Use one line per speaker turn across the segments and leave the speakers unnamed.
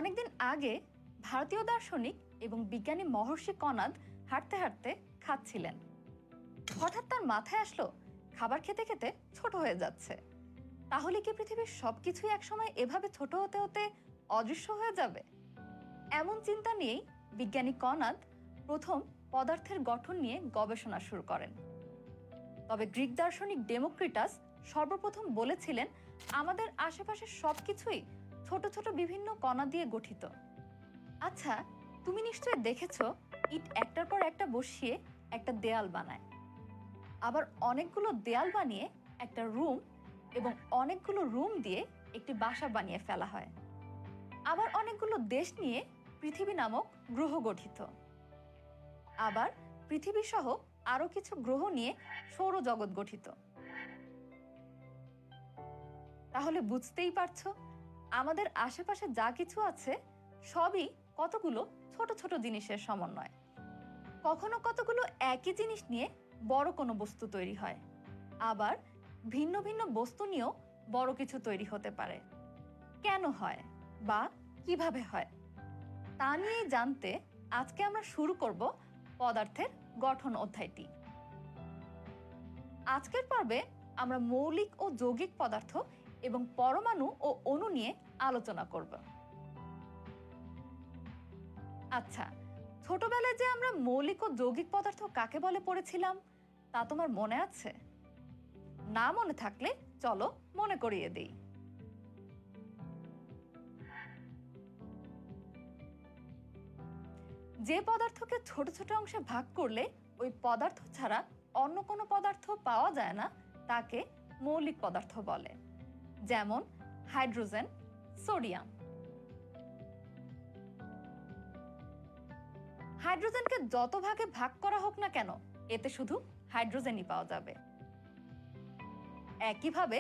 অনেকদিন আগে ভারতীয় দার্শনিক এবং বিজ্ঞানী মহর্ষি কনাদ হাঁটতে হাঁটতে খাচ্ছিলেন। হঠাৎ তার মাথায় আসলো খাবার খেতে খেতে ছোট হয়ে যাচ্ছে। তাহলে কি পৃথিবীর সবকিছুই একসময় এভাবে ছোট হতে হতে অদৃশ্য হয়ে যাবে? এমন চিন্তা নিয়েই বিজ্ঞানী কনাদ প্রথম পদার্থের গঠন নিয়ে গবেষণা শুরু করেন। তবে গ্রিক দার্শনিক ডেমোক্রিটাস সর্বপ্রথম বলেছিলেন, আমাদের আশেপাশের সবকিছুই ছোট ছোট বিভিন্ন কণা দিয়ে গঠিত। আচ্ছা, তুমি নিশ্চয়ই দেখেছো ইট একটার পর একটা বসিয়ে একটা দেয়াল বানায়, আবার অনেকগুলো দেয়াল বানিয়ে একটা রুম এবং অনেকগুলো রুম দিয়ে একটি বাসা বানিয়ে ফেলা হয়। আবার অনেকগুলো দেশ নিয়ে পৃথিবী নামক গ্রহ গঠিত। আবার পৃথিবী সহ আরো কিছু গ্রহ নিয়ে সৌরজগৎ গঠিত। তাহলে বুঝতেই পারছো, আমাদের আশেপাশে যা কিছু আছে সবই কতগুলো ছোট ছোট জিনিসের সমন্বয়। কখনো কতগুলো একই জিনিস নিয়ে বড় কোনো বস্তু তৈরি হয়, আবার ভিন্ন ভিন্ন বস্তু নিয়েও বড় কিছু তৈরি হতে পারে। কেন হয় বা কিভাবে হয় তা নিয়ে জানতে আজকে আমরা শুরু করব পদার্থের গঠন অধ্যায়টি। আজকের পর্বে আমরা মৌলিক ও যৌগিক পদার্থ এবং পরমাণু ও অণু নিয়ে আলোচনা করব। আচ্ছা, ছোটবেলায় যে আমরা মৌলিক ও যৌগিক পদার্থ কাকে বলে পড়েছিলাম তা তোমার মনে আছে? না মনে থাকলে চলো মনে করিয়ে দেই। যে পদার্থকে ছোট ছোট অংশে ভাগ করলে ওই পদার্থ ছাড়া অন্য কোনো পদার্থ পাওয়া যায় না তাকে মৌলিক পদার্থ বলে, যেমন হাইড্রোজেন, সোডিয়াম। হাইড্রোজেনকে যত ভাগে ভাগ করা হোক না কেন, এতে শুধু হাইড্রোজেনই পাওয়া যাবে। একইভাবে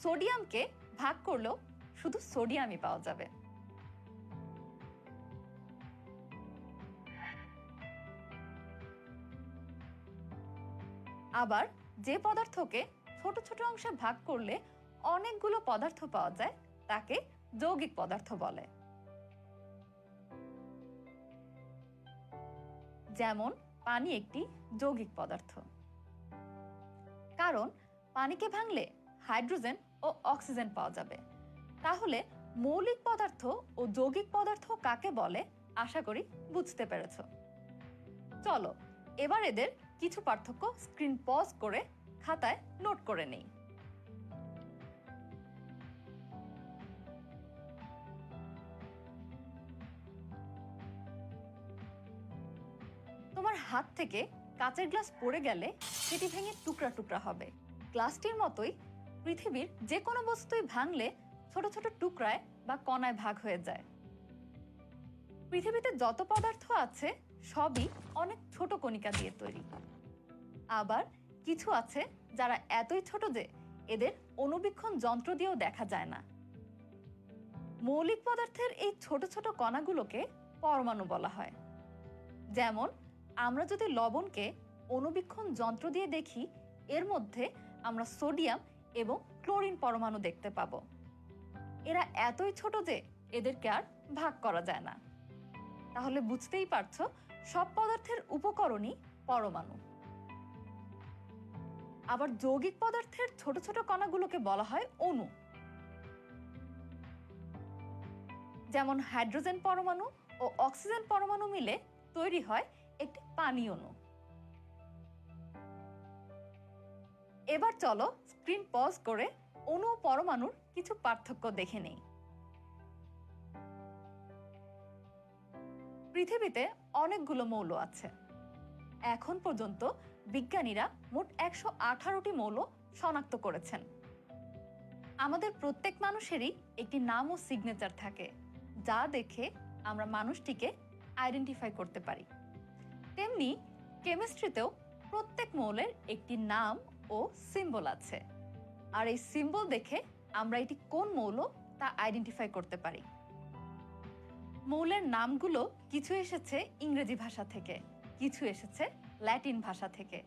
সোডিয়ামকে ভাগ করলেও শুধু সোডিয়ামই পাওয়া যাবে। আবার যে পদার্থকে ছোট ছোট অংশে ভাগ করলে অনেকগুলো পদার্থ পাওয়া যায় তাকে যৌগিক পদার্থ বলে, যেমন পানি একটি যৌগিক পদার্থ। কারণ পানিকে ভাঙলে হাইড্রোজেন ও অক্সিজেন পাওয়া যাবে। তাহলে মৌলিক পদার্থ ও যৌগিক পদার্থ কাকে বলে আশা করি বুঝতে পেরেছ। চলো এবার এদের কিছু পার্থক্য স্ক্রিন পজ করে খাতায় নোট করে নেই। তোমার হাত থেকে কাঁচের গ্লাস পড়ে গেলে সেটি ভেঙে টুকরা টুকরা হবে। গ্লাসটির মতোই পৃথিবীর যে কোনো বস্তুই ভাঙলে ছোট ছোট টুকরায় বা কণায় ভাগ হয়ে যায়। পৃথিবীতে যত পদার্থ আছে সবই অনেক ছোট কণিকা দিয়ে তৈরি। আবার কিছু আছে যারা এতই ছোট যে এদের অণুবীক্ষণ যন্ত্র দিয়েও দেখা যায় না। মৌলিক পদার্থের এই ছোট ছোট কণাগুলোকে পরমাণু বলা হয়। যেমন আমরা যদি লবণকে অণুবীক্ষণ যন্ত্র দিয়ে দেখি, এর মধ্যে আমরা সোডিয়াম এবং ক্লোরিন পরমাণু দেখতে পাবো। এরা এতই ছোট যে এদেরকে আর ভাগ করা যায় না। তাহলে বুঝতেই পারছো, সব পদার্থের উপকরণই পরমাণু। আবার যৌগিক পদার্থের ছোট ছোট কণাগুলোকে বলা হয় অণু। যেমন হাইড্রোজেন পরমাণু ও অক্সিজেন পরমাণু মিলে তৈরি হয় একটি পানি অণু। এবার চলো স্ক্রিন পজ করে অণু ও পরমাণুর কিছু পার্থক্য দেখে নেই। পৃথিবীতে অনেকগুলো মৌল আছে। এখন পর্যন্ত বিজ্ঞানীরা মোট 118টি মৌল শনাক্ত করেছেন। আমাদের প্রত্যেক মানুষেরই একটি নাম ও সিগনেচার থাকে, যা দেখে আমরা মানুষটিকে আইডেন্টিফাই করতে পারি। তেমনি কেমিস্ট্রিতেও প্রত্যেক মৌলের একটি নাম ও সিম্বল আছে, আর এই সিম্বল দেখে আমরা এটি কোন মৌল তা আইডেন্টিফাই করতে পারি। মৌলের নামগুলো কিছু এসেছে ইংরেজি ভাষা থেকে, কিছু এসেছে ল্যাটিন ভাষা থেকে,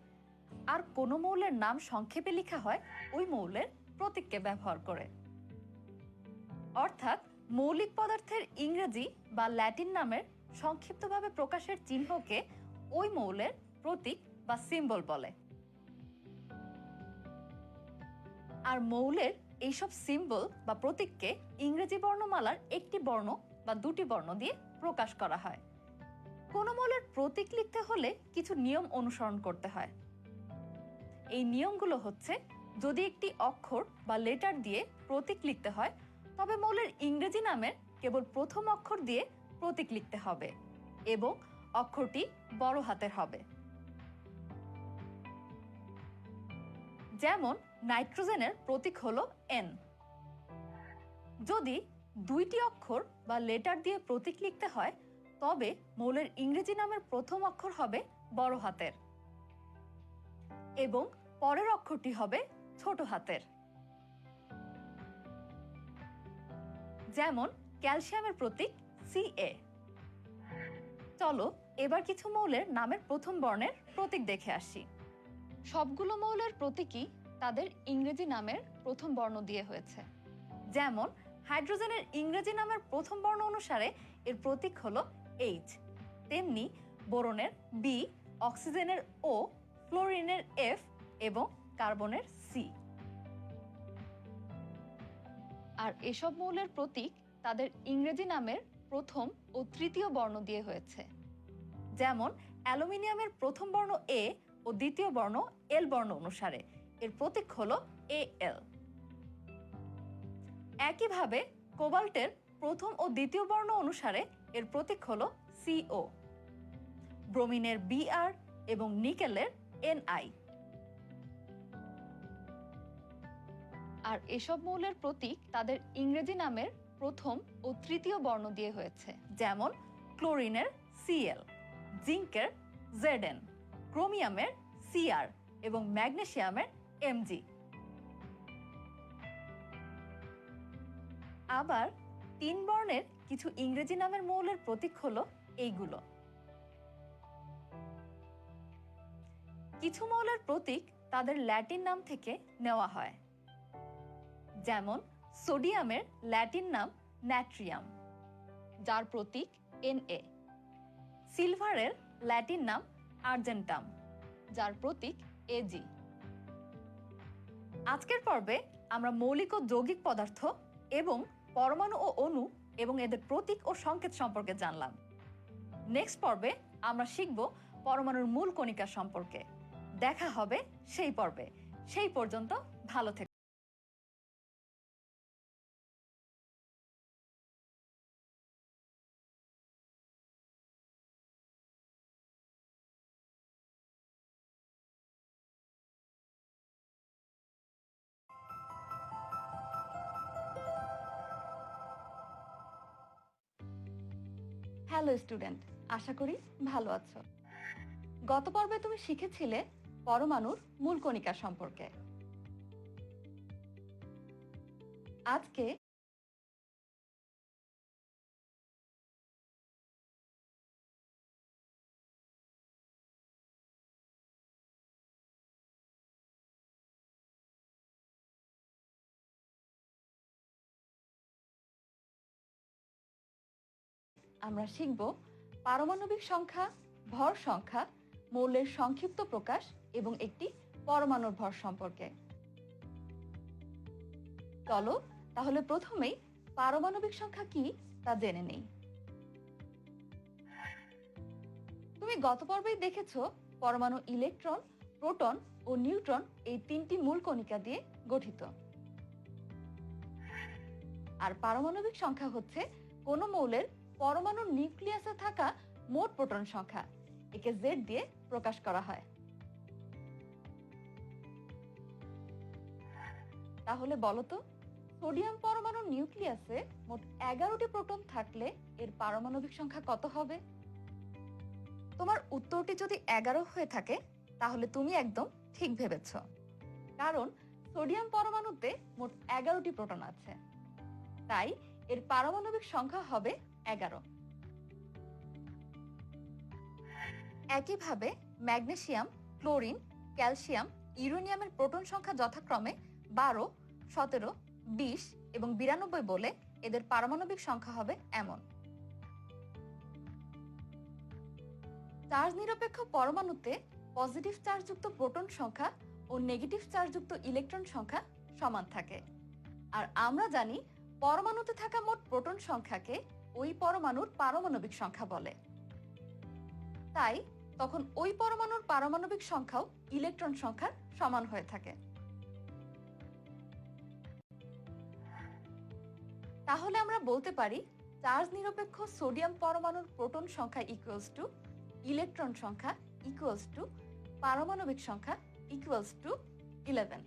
আর কোনো মৌলের নাম সংক্ষেপে লেখা হয় ওই মৌলের প্রতীককে ব্যবহার করে। অর্থাৎ মৌলিক পদার্থের ইংরেজি বা ল্যাটিন নামের সংক্ষিপ্তভাবে প্রকাশের চিহ্নকে ওই মৌলের প্রতীক বা সিম্বল বলে। আর মৌলের এইসব সিম্বল বা প্রতীককে ইংরেজি বর্ণমালার একটি বর্ণ বা দুটি বর্ণ দিয়ে প্রকাশ করা হয়। কোনো মৌলের প্রতীক লিখতে হলে কিছু নিয়ম অনুসরণ করতে হয়। এই নিয়মগুলো হচ্ছে, যদি একটি অক্ষর বা লেটার দিয়ে প্রতীক লিখতে হয় তবে মৌলের ইংরেজি নামের কেবল প্রথম অক্ষর দিয়ে প্রতীক লিখতে হবে এবং অক্ষরটি বড় হাতের হবে। যেমন নাইট্রোজেনের প্রতীক হলো N। যদি দুইটি অক্ষর বা লেটার দিয়ে প্রতীক লিখতে হয় তবে মৌলের ইংরেজি নামের প্রথম অক্ষর হবে বড় হাতের এবং পরের অক্ষরটি হবে ছোট হাতের। যেমন ক্যালসিয়ামের প্রতীক Ca। চলো এবার কিছু মৌলের নামের প্রথম বর্ণের প্রতীক দেখে আসি। সবগুলো মৌলের প্রতীকই তাদের ইংরেজি নামের প্রথম বর্ণ দিয়ে হয়েছে। যেমন হাইড্রোজেনের ইংরেজি নামের প্রথম বর্ণ অনুসারে এর প্রতীক হলো H, তেমনি বোরনের B, অক্সিজেনের O, ফ্লোরিনের F এবং কার্বনের C। আর এসব মৌলের প্রতীক তাদের ইংরেজি নামের প্রথম ও তৃতীয় বর্ণ দিয়ে হয়েছে। যেমন অ্যালুমিনিয়ামের প্রথম বর্ণ A ও দ্বিতীয় বর্ণ L বর্ণ অনুসারে এর প্রতীক হলো Al। একইভাবে কোবাল্টের প্রথম ও দ্বিতীয় বর্ণ অনুসারে এর প্রতীক হলো Co, ব্রোমিনের Br এবং নিকেলের Ni। আর এসব মৌলের প্রতীক তাদের ইংরেজি নামের প্রথম ও তৃতীয় বর্ণ দিয়ে হয়েছে। যেমন ক্লোরিনের Cl, জিঙ্কের Zn, ক্রোমিয়ামের Cr এবং ম্যাগনেসিয়ামের Mg। আবার 3 বর্ণের কিছু ইংরেজি নামের মৌলের প্রতীক হলো এইগুলো। কিছু মৌলের প্রতীক তাদের ল্যাটিন নাম থেকে নেওয়া হয়। যেমন সোডিয়ামের ল্যাটিন নাম ন্যাট্রিয়াম, যার প্রতীক Na। সিলভারের ল্যাটিন নাম আর্জেন্টাম, যার প্রতীক Ag। আজকের পর্বে আমরা মৌলিক ও যৌগিক পদার্থ এবং পরমাণু ও অণু এবং এদের প্রতীক ও সংকেত সম্পর্কে জানলাম। নেক্সট পর্বে আমরা শিখব পরমাণুর মূল কণিকা সম্পর্কে। দেখা হবে সেই পর্বে। সেই পর্যন্ত ভালো থেকো। হ্যালো স্টুডেন্ট, আশা করি ভালো আছো। গত পর্বে তুমি শিখেছিলে পরমাণুর মূল কণিকা সম্পর্কে। আজকে আমরা শিখব পারমাণবিক সংখ্যা, ভর সংখ্যা, মৌলের সংক্ষিপ্ত প্রকাশ এবং একটি পরমাণুর ভর সম্পর্কে। চলো তাহলে প্রথমেই পারমাণবিক সংখ্যা কি তা জেনে নেই। তুমি গত পর্বেই দেখেছো পরমাণু ইলেকট্রন, প্রোটন ও নিউট্রন এই 3টি মূল কণিকা দিয়ে গঠিত। আর পারমাণবিক সংখ্যা হচ্ছে কোনো মৌলের পরমাণুর নিউক্লিয়াসে থাকা মোট প্রোটন সংখ্যা। একে Z দিয়ে প্রকাশ করা হয়। তাহলে বলো তো, সোডিয়াম পরমাণুর নিউক্লিয়াসে মোট 11টি প্রোটন থাকলে এর পারমাণবিক সংখ্যা কত হবে? তোমার উত্তরটি যদি 11 হয়ে থাকে তাহলে তুমি একদম ঠিক ভেবেছ, কারণ সোডিয়াম পরমাণুতে মোট 11টি প্রোটন আছে, তাই এর পারমাণবিক সংখ্যা হবে 11। একইভাবে ম্যাগনেসিয়াম, ক্লোরিন, ক্যালসিয়াম, ইউরেনিয়ামের প্রোটন সংখ্যা যথাক্রমে 12, 17, 20 এবং 92 বলে এদের পারমাণবিক সংখ্যা হবে এমন। চার্জ নিরপেক্ষ পরমাণুতে পজিটিভ চার্জযুক্ত প্রোটন সংখ্যা ও নেগেটিভ চার্জযুক্ত ইলেকট্রন সংখ্যা সমান থাকে। আর আমরা জানি পরমাণুতে থাকা মোট প্রোটন সংখ্যাকে ওই পরমাণুর পারমাণবিক সংখ্যা বলে। তাই তখন ওই পরমাণুর পারমাণবিক সংখ্যাও ইলেকট্রন সংখ্যার সমান হয়ে থাকে। তাহলে আমরা বলতে পারি চার্জ নিরপেক্ষ সোডিয়াম পরমাণুর প্রোটন সংখ্যা ইকুয়ালস টু ইলেকট্রন সংখ্যা ইকুয়ালস টু পারমাণবিক সংখ্যা ইকুয়ালস টু 11।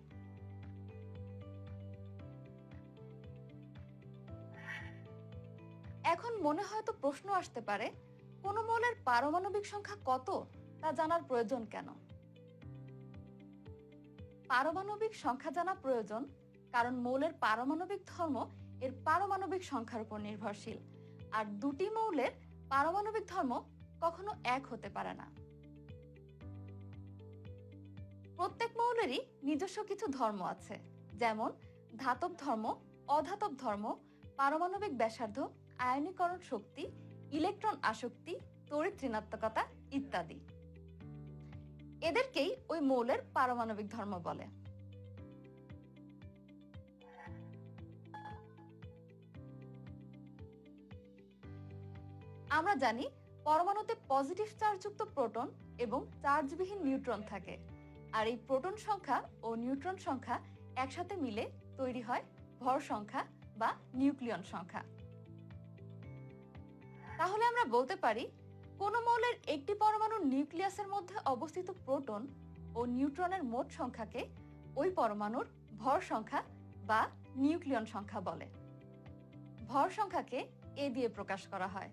এখন মনে হয়তো প্রশ্ন আসতে পারে, কোন মৌলের পারমাণবিক সংখ্যা কত তা জানার প্রয়োজন কেন? পারমাণবিক সংখ্যা জানা প্রয়োজন কারণ মৌলের পারমাণবিক ধর্ম এর পারমাণবিক সংখ্যার উপর নির্ভরশীল, আর দুটি মৌলের পারমাণবিক ধর্ম কখনো এক হতে পারে না। প্রত্যেক মৌলেরই নিজস্ব কিছু ধর্ম আছে, যেমন ধাতব ধর্ম, অধাতব ধর্ম, পারমাণবিক ব্যাসার্ধ, আয়নীকরণ শক্তি, ইলেকট্রন আসক্তি, তড়িৎ ঋণাত্মকতা ইত্যাদি। এদেরকেই ওই মৌলের পারমাণবিক ধর্ম বলে। আমরা জানি পরমাণুতে পজিটিভ চার্জযুক্ত প্রোটন এবং চার্জবিহীন নিউট্রন থাকে, আর এই প্রোটন সংখ্যা ও নিউট্রন সংখ্যা একসাথে মিলে তৈরি হয় ভর সংখ্যা বা নিউক্লিয়ন সংখ্যা। তাহলে আমরা বলতে পারি কোন মৌলের একটি পরমাণুর নিউক্লিয়াসের মধ্যে অবস্থিত প্রোটন ও নিউট্রনের মোট সংখ্যাকে ওই পরমাণুর ভর সংখ্যা বা নিউক্লিয়ন সংখ্যা বলে। ভর সংখ্যাকে এ দিয়ে প্রকাশ করা হয়।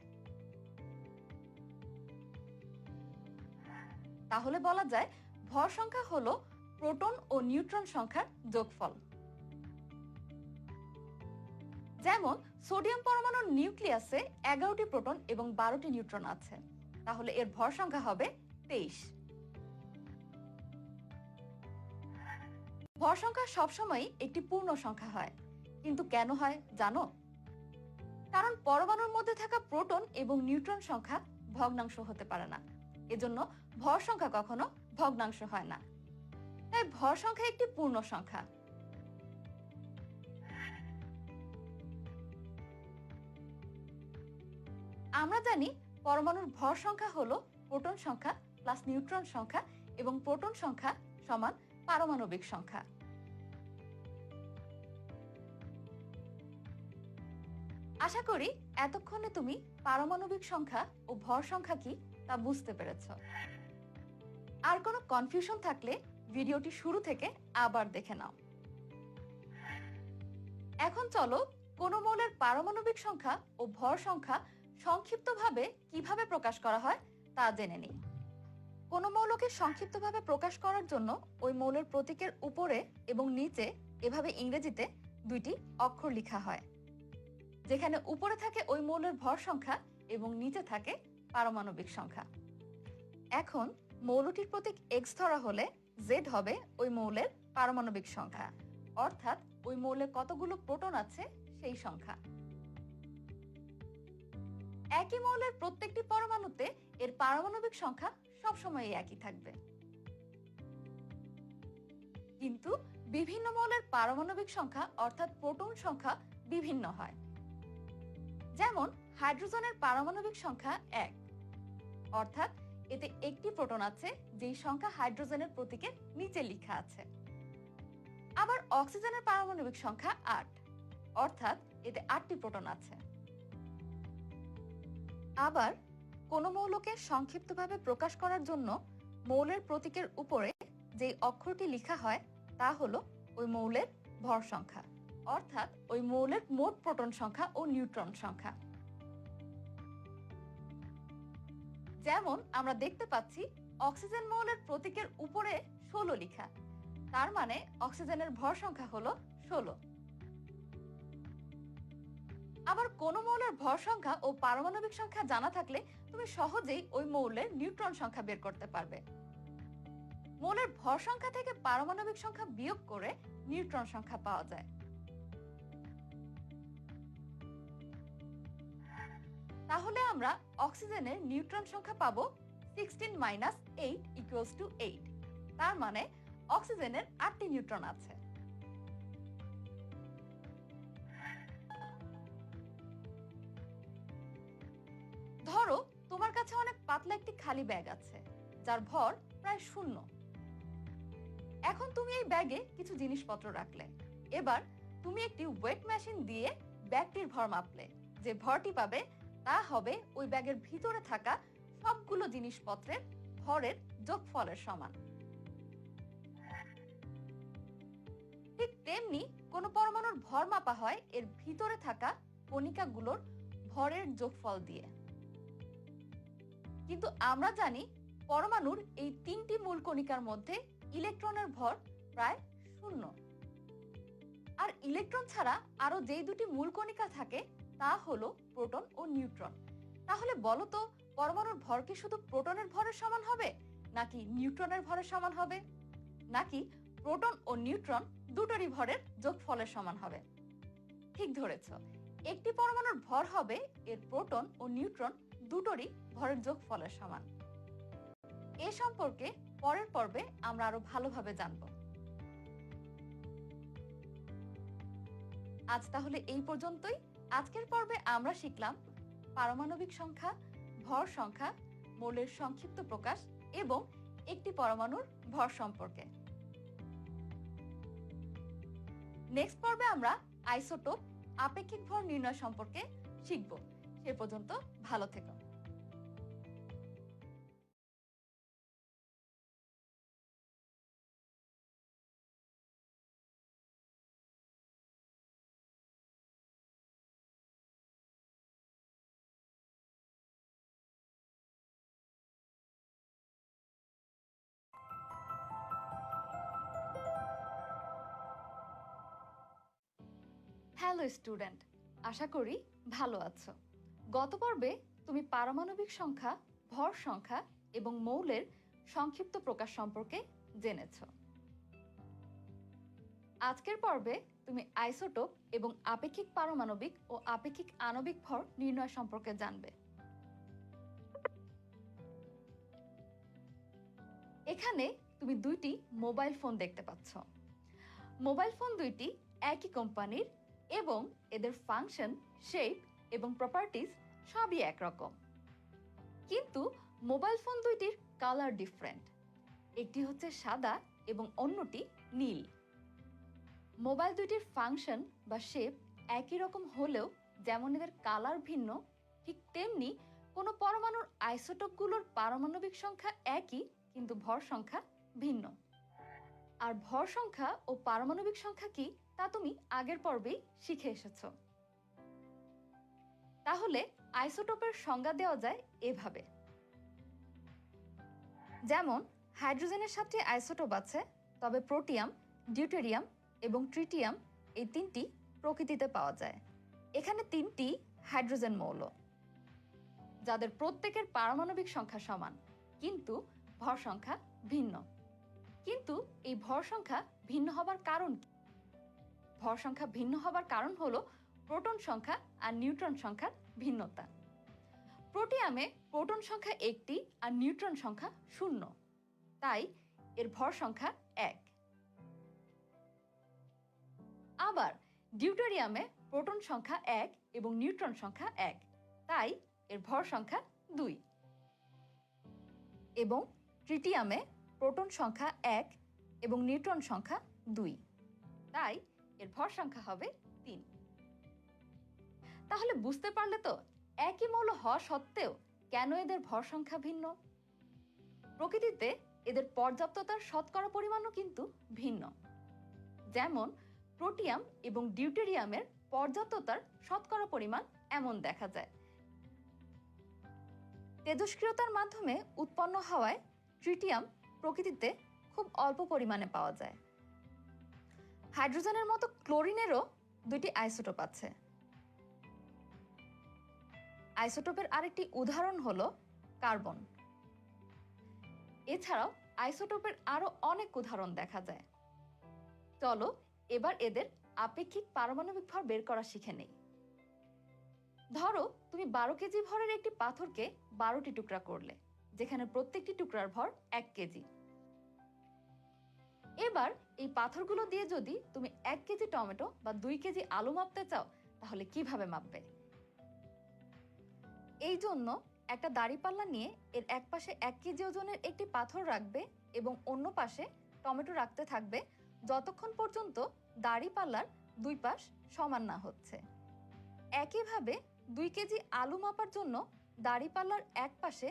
তাহলে বলা যায় ভর সংখ্যা হলো প্রোটন ও নিউট্রন সংখ্যার যোগফল। যেমন সোডিয়াম পরমাণুর নিউক্লিয়াসে 11টি প্রোটন এবং 12টি নিউট্রন আছে, তাহলে এর ভর সংখ্যা হবে 23। ভর সংখ্যা সবসময় একটি পূর্ণ সংখ্যা হয়, কিন্তু কেন হয় জানো? কারণ পরমাণুর মধ্যে থাকা প্রোটন এবং নিউট্রন সংখ্যা ভগ্নাংশ হতে পারে না, এজন্য ভর সংখ্যা কখনো ভগ্নাংশ হয় না। তাই ভর সংখ্যা একটি পূর্ণ সংখ্যা। আমরা জানি পরমাণুর ভর সংখ্যা হলো প্রোটন সংখ্যা প্লাস নিউট্রন সংখ্যা এবং প্রোটন সংখ্যা সমান পারমাণবিক সংখ্যা। আশা করি এতক্ষণে তুমি পারমাণবিক সংখ্যা ও ভর সংখ্যা কি তা বুঝতে পেরেছ। আর কোনো কনফিউশন থাকলে ভিডিওটি শুরু থেকে আবার দেখে নাও। এখন চলো কোন মৌলের পারমাণবিক সংখ্যা ও ভর সংখ্যা সংক্ষিপ্তভাবে কিভাবে প্রকাশ করা হয় তা জেনে নিই। কোন মৌলকে সংক্ষিপ্তভাবে প্রকাশ করার জন্য ওই মৌলের প্রতীকের উপরে এবং নিচে এভাবে ইংরেজিতে দুইটি অক্ষর লেখা হয়, যেখানে উপরে থাকে ওই মৌলের ভর সংখ্যা এবং নিচে থাকে পারমাণবিক সংখ্যা। এখন মৌলটির প্রতীক X ধরা হলে Z হবে ওই মৌলের পারমাণবিক সংখ্যা, অর্থাৎ ওই মৌলে কতগুলো প্রোটন আছে সেই সংখ্যা। একই মৌলের প্রত্যেকটি পরমাণুতে এর পারমাণবিক সংখ্যা সবসময় একই থাকবে, কিন্তু বিভিন্ন মৌলের পারমাণবিক সংখ্যা অর্থাৎ প্রোটন সংখ্যা বিভিন্ন হয়। যেমন হাইড্রোজেনের পারমাণবিক সংখ্যা 1, অর্থাৎ এতে একটি প্রোটন আছে যেই সংখ্যা হাইড্রোজেনের প্রতীকের নিচে লেখা আছে। আবার অক্সিজেনের পারমাণবিক সংখ্যা 8, অর্থাৎ এতে 8টি প্রোটন আছে। আবার কোন মৌলকে সংক্ষিপ্তভাবে প্রকাশ করার জন্য মৌলের প্রতীকের উপরে যে অক্ষরটি লেখা হয় তা হলো ওই মৌলের ভর সংখ্যা, অর্থাৎ ওই মৌলের মোট প্রোটন সংখ্যা ও নিউট্রন সংখ্যা। যেমন আমরা দেখতে পাচ্ছি অক্সিজেন মৌলের প্রতীকের উপরে 16 লেখা, তার মানে অক্সিজেনের ভর সংখ্যা হলো 16। আবার কোন মৌলের ভর সংখ্যা ও পারমাণবিক সংখ্যা জানা থাকলে তুমি সহজেই ওই মৌলের নিউট্রন সংখ্যা বের করতে পারবে। মৌলের ভর সংখ্যা থেকে পারমাণবিক সংখ্যা বিয়োগ করে নিউট্রন সংখ্যা পাওয়া যায়। তাহলে আমরা অক্সিজেনের নিউট্রন সংখ্যা পাবো 16 মাইনাস 8 ইকুয়ালস টু 8। তার মানে অক্সিজেনের 8টি নিউট্রন আছে। ধরো তোমার কাছে অনেক পাতলা একটি খালি ব্যাগ আছে যার ভর প্রায় 0। এখন তুমি এই ব্যাগে কিছু জিনিসপত্র রাখলে। এবার তুমি একটি ওয়েট মেশিন দিয়ে ব্যাগটির ভর মাপলে। যে ভরটি পাবে তা হবে ওই ব্যাগের ভিতরে থাকা সবগুলো জিনিসপত্রের ভরের যোগফলের সমান। ঠিক তেমনি কোনো পরমাণুর ভর মাপা হয় এর ভিতরে থাকা কণিকাগুলোর ভরের যোগফল দিয়ে। কিন্তু আমরা জানি পরমাণুর এই 3টি মূল কণিকার মধ্যে ইলেকট্রনের ভর প্রায় 0। আর ইলেকট্রন ছাড়া আরো যেই দুটি মূল কণিকা থাকে তা হলো প্রোটন ও নিউট্রন। তাহলে বলো তো পরমাণুর ভর কি শুধু প্রোটনের ভরের সমান হবে, নাকি নিউট্রনের ভরের সমান হবে, নাকি প্রোটন ও নিউট্রন দুটোরই ভরের যোগফলের সমান হবে? ঠিক ধরেছ, একটি পরমাণুর ভর হবে এর প্রোটন ও নিউট্রন দুটোরই ভরের যোগফলের সমান। এ সম্পর্কে পরের পর্বে আমরা আরো ভালোভাবে জানব। আজ তাহলে এই পর্যন্তই। আজকের পর্বে আমরা শিখলাম পারমাণবিক সংখ্যা, ভর সংখ্যা, মৌলের সংক্ষিপ্ত প্রকাশ এবং একটি পরমাণুর ভর সম্পর্কে। নেক্সট পর্বে আমরা আইসোটোপ, আপেক্ষিক ভর নির্ণয় সম্পর্কে শিখব। সে পর্যন্ত ভালো থেকো। হ্যালো স্টুডেন্ট, আশা করি ভালো আছো। গত পর্বে তুমি পারমাণবিক সংখ্যা, ভর সংখ্যা এবং মৌলের সংক্ষিপ্ত প্রকাশ সম্পর্কে জেনেছ। আজকের পর্বে তুমি আইসোটোপ এবং আপেক্ষিক পারমাণবিক ও আপেক্ষিক আণবিক ভর নির্ণয় সম্পর্কে জানবে। এখানে তুমি দুইটি মোবাইল ফোন দেখতে পাচ্ছ। মোবাইল ফোন দুইটি একই কোম্পানির এবং এদের ফাংশন, শেপ এবং প্রপার্টিজ সবই একরকম। কিন্তু মোবাইল ফোন দুইটির কালার ডিফারেন্ট। একটি হচ্ছে সাদা এবং অন্যটি নীল। মোবাইল দুইটির ফাংশন বা শেপ একই রকম হলেও যেমন এদের কালার ভিন্ন, ঠিক তেমনি কোনো পরমাণুর আইসোটোপগুলোর পারমাণবিক সংখ্যা একই কিন্তু ভর সংখ্যা ভিন্ন। আর ভর সংখ্যা ও পারমাণবিক সংখ্যা কি তা তুমি আগের পর্বেই শিখে এসেছো। তাহলে আইসোটোপের সংজ্ঞা দেওয়া যায় এভাবে। যেমন হাইড্রোজেনের 7টি আইসোটোপ আছে, তবে প্রোটিয়াম, ডিউটেরিয়াম এবং ট্রিটিয়াম এই 3টি প্রকৃতিতে পাওয়া যায়। এখানে 3টি হাইড্রোজেন মৌল, যাদের প্রত্যেকের পারমাণবিক সংখ্যা সমান কিন্তু ভর সংখ্যা ভিন্ন। কিন্তু এই ভর সংখ্যা ভিন্ন হবার কারণ কি? ভর সংখ্যা ভিন্ন হবার কারণ হলো প্রোটন সংখ্যা আর নিউট্রন সংখ্যার ভিন্নতা। প্রোটিয়ামে প্রোটন সংখ্যা 1টি আর নিউট্রন সংখ্যা 0, তাই এর ভর সংখ্যা 1। আবার ডিউটেরিয়ামে প্রোটন সংখ্যা 1 এবং নিউট্রন সংখ্যা 1, তাই এর ভর সংখ্যা 2। এবং ট্রিটিয়ামে প্রোটন সংখ্যা 1 এবং নিউট্রন সংখ্যা 2, তাই এর ভর সংখ্যা হবে 3। তাহলে বুঝতে পারলে তো একই মৌল হওয়া সত্ত্বেও কেন এদের ভর সংখ্যা ভিন্ন। প্রকৃতিতে এদের পর্যাপ্ততার শতকরা পরিমাণও কিন্তু ভিন্ন। যেমন প্রোটিয়াম এবং ডিউটেরিয়ামের পর্যাপ্ততার শতকরা পরিমাণ এমন দেখা যায়। তেজস্ক্রিয়তার মাধ্যমে উৎপন্ন হওয়ায় ট্রিটিয়াম প্রকৃতিতে খুব অল্প পরিমাণে পাওয়া যায়। হাইড্রোজেনের মতো ক্লোরিনেরও 2টি আইসোটোপ আছে। আইসোটোপের আরেকটি উদাহরণ হলো কার্বন। এছাড়াও আইসোটোপের আরো অনেক উদাহরণ দেখা যায়। চলো এবার এদের আপেক্ষিক পারমাণবিক ভর বের করা শিখে নেই। ধরো তুমি 12 কেজি ভরের একটি পাথরকে 12টি টুকরা করলে, যেখানে প্রত্যেকটি টুকরার ভর 1 কেজি। এবার এই পাথরগুলো দিয়ে যদি তুমি 1 কেজি টমেটো বা 2 কেজি আলু মাপতে চাও, তাহলে কিভাবে মাপবে? এই জন্য একটা দাঁড়িপাল্লা নিয়ে এর এক পাশে 1 কেজি ওজনের একটি পাথর রাখবে এবং অন্য পাশে টমেটো রাখতে থাকবে যতক্ষণ পর্যন্ত দাঁড়িপাল্লার দুই পাশ সমান না হচ্ছে। একইভাবে 2 কেজি আলু মাপার জন্য দাঁড়িপাল্লার এক পাশে